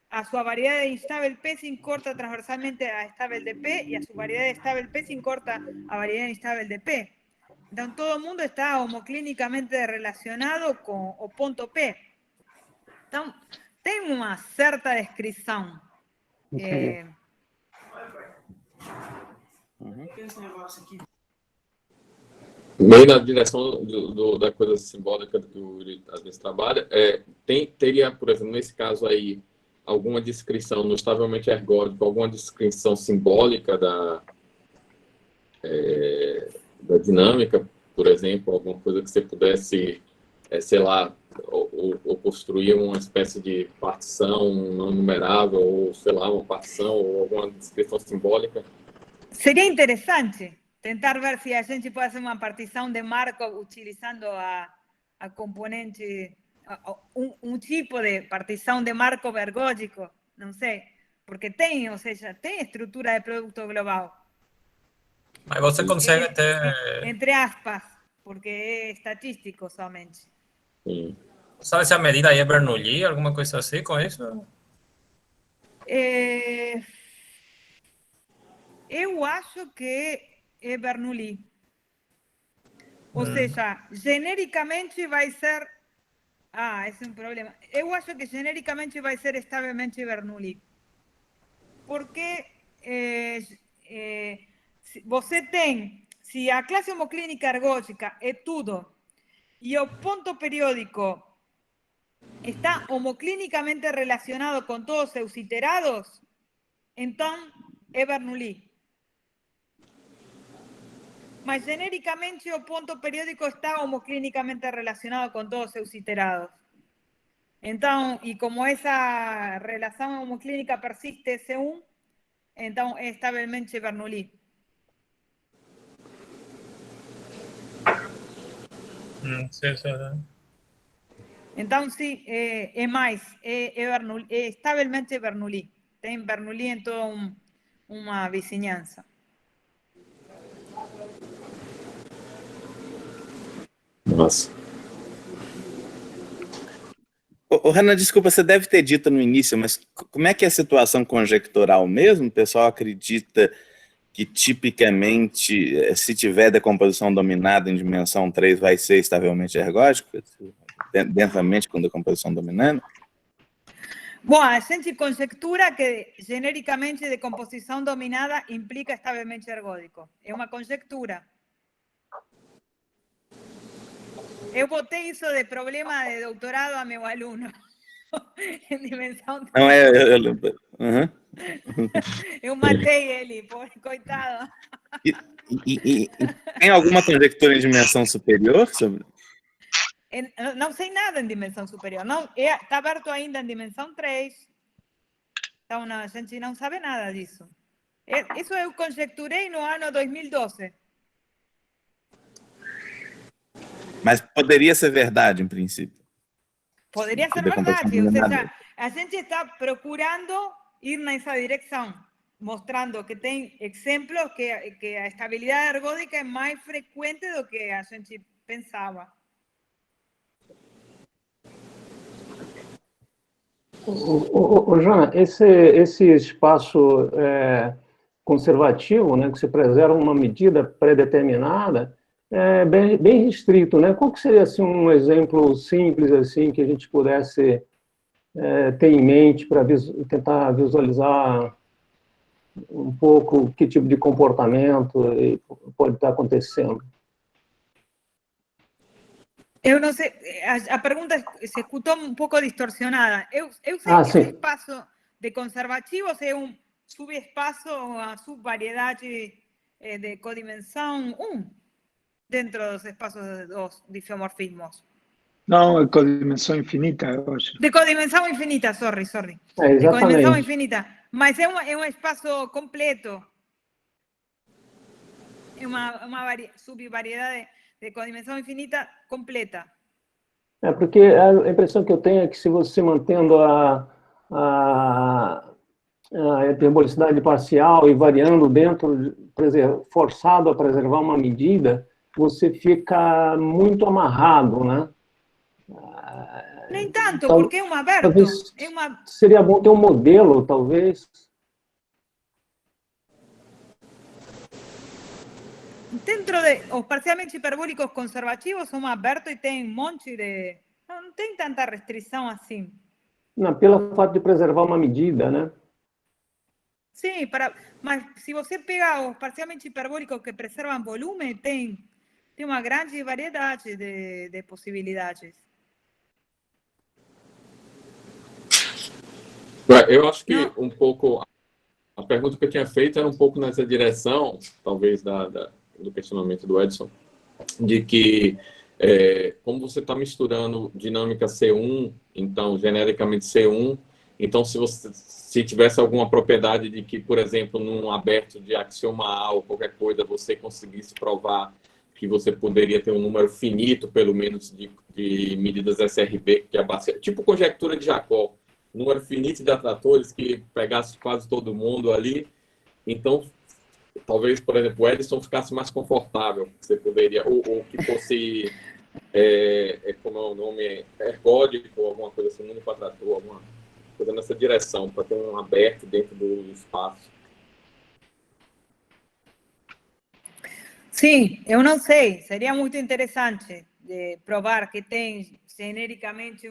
a su variedad de instável P se incorta transversalmente a estável de P y a su variedad de estável P se incorta a variedad de instável de P. Entonces, todo el mundo está homoclínicamente relacionado con o ponto P. Entonces, tem uma certa descrição. Meio na direção da coisa simbólica que o Yuri às vezes trabalha, teria, por exemplo, nesse caso aí, alguma descrição no estavelmente ergódico, alguma descrição simbólica da dinâmica, por exemplo, alguma coisa que você pudesse, sei lá, ou construir uma espécie de partição não numerável, ou sei lá, uma partição, ou alguma descrição simbólica? Seria interessante tentar ver se a gente pode fazer uma partição de Markov utilizando a componente, tipo de partição de Markov ergódico, não sei, porque tem, ou seja, tem estrutura de produto global. Mas você consegue ter... Entre aspas, porque é estatístico somente. Sim. Sabe se a medida aí é Bernoulli, alguma coisa assim com isso? Eu acho que é Bernoulli. Ou seja, genericamente vai ser... esse é um problema. Eu acho que genericamente vai ser estavelmente Bernoulli. Porque você tem... Se a classe homoclínica ergódica é tudo e o ponto periódico está homoclínicamente relacionado com todos os seus iterados, então é Bernoulli. Mas genericamente o ponto periódico está homoclínicamente relacionado com todos os seus iterados. Então, e como essa relação homoclínica persiste S1, então é estavelmente Bernoulli. Sim. Então, sim, é estavelmente Bernoulli. Tem Bernoulli em toda uma vizinhança. Nossa. Ô, Renan, desculpa, você deve ter dito no início, mas como é que é a situação conjectural mesmo? O pessoal acredita que tipicamente, se tiver decomposição dominada em dimensão 3, vai ser estavelmente ergódico, densamente com decomposição dominante? Bom, a gente conjectura que genericamente decomposição dominada implica estavelmente ergódico. É uma conjectura. Eu botei isso de problema de doutorado a meu aluno. Em dimensão 3. Não, Eu matei ele, coitado. E tem alguma conjectura em dimensão superior sobre? Não sei nada em dimensão superior. Está aberto ainda em dimensão 3. Então, a gente não sabe nada disso. Isso eu conjecturei no ano 2012. Mas poderia ser verdade, em princípio. Poderia ser verdade. Ou seja, a gente está procurando ir nessa direção. mostrando que tem exemplos que a estabilidade ergódica é mais frequente do que a gente pensava. Jana, esse espaço conservativo, né, que se preserva uma medida pré-determinada, é bem restrito, né? Qual que seria assim, um exemplo simples assim que a gente pudesse ter em mente para tentar visualizar um pouco que tipo de comportamento pode estar acontecendo? Eu não sei, a pergunta se escutou um pouco distorcionada. Eu sei que esse espaço de conservativos é um subespaço, uma subvariedade de codimensão 1 dentro dos espaços dos difeomorfismos. Não, é codimensão infinita, eu acho. De codimensão infinita, sorry. Exatamente. De codimensão infinita. Mas é um espaço completo. É uma subvariedade de codimensão infinita completa. Porque a impressão que eu tenho é que se você mantendo a hiperbolicidade parcial e variando dentro, forçado a preservar uma medida, você fica muito amarrado, né? Nem tanto, então, porque é um aberto. Talvez seria bom ter um modelo, talvez. Dentro de os parcialmente hiperbólicos conservativos são abertos e tem um monte de... Não tem tanta restrição assim. Não, pelo fato de preservar uma medida, né? Sim, mas se você pega os parcialmente hiperbólicos que preservam volume, tem uma grande variedade de possibilidades. Eu acho que um pouco... A pergunta que eu tinha feito era um pouco nessa direção, talvez do questionamento do Edson, de que como você está misturando dinâmica C1, então genericamente C1, então se tivesse alguma propriedade de que, por exemplo, num aberto de axioma A ou qualquer coisa, você conseguisse provar que você poderia ter um número finito, pelo menos, de medidas SRB, que é tipo conjectura de Jacob, número finito de atratores que pegasse quase todo mundo ali, então talvez, por exemplo, o Edson ficasse mais confortável, você poderia, ou que fosse, como é o nome, ergódico, alguma coisa assim, único atrator, alguma coisa nessa direção, para ter um aberto dentro do espaço. Sim, eu não sei, seria muito interessante de provar que tem genericamente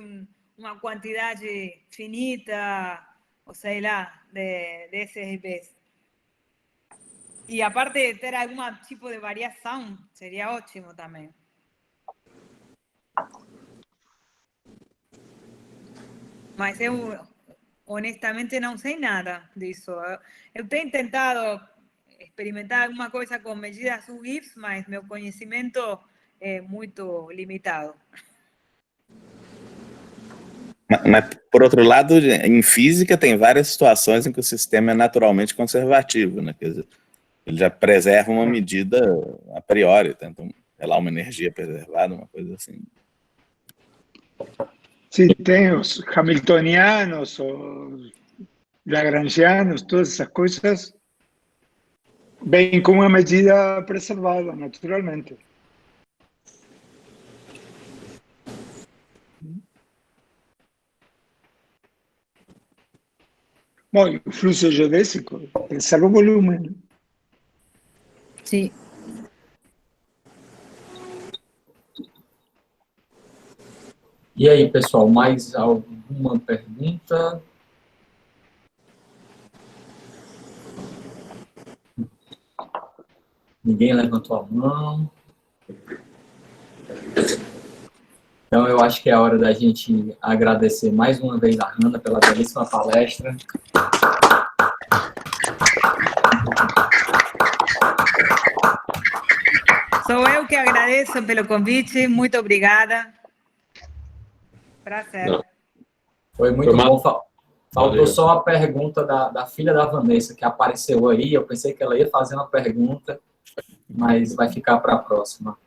uma quantidade finita, ou sei lá, de SRBs. E a parte de ter algum tipo de variação, seria ótimo também. Mas eu, honestamente, não sei nada disso. Eu tenho tentado experimentar alguma coisa com medidas UGIFs, mas meu conhecimento é muito limitado. Mas, por outro lado, em física, tem várias situações em que o sistema é naturalmente conservativo, né? Quer dizer, ele já preserva uma medida a priori, tenta uma energia preservada, uma coisa assim. Sim, tem os hamiltonianos, os lagrangianos, todas essas coisas, bem com uma medida preservada, naturalmente. Bom, e o fluxo geodésico preserva o volume. Sim. E aí, pessoal, mais alguma pergunta? Ninguém levantou a mão. Então, eu acho que é a hora da gente agradecer mais uma vez a Hannah pela belíssima palestra. Sou eu que agradeço pelo convite, muito obrigada. Prazer. Não. Foi muito bom. Faltou só a pergunta da filha da Vanessa, que apareceu aí. Eu pensei que ela ia fazer uma pergunta, mas vai ficar para a próxima.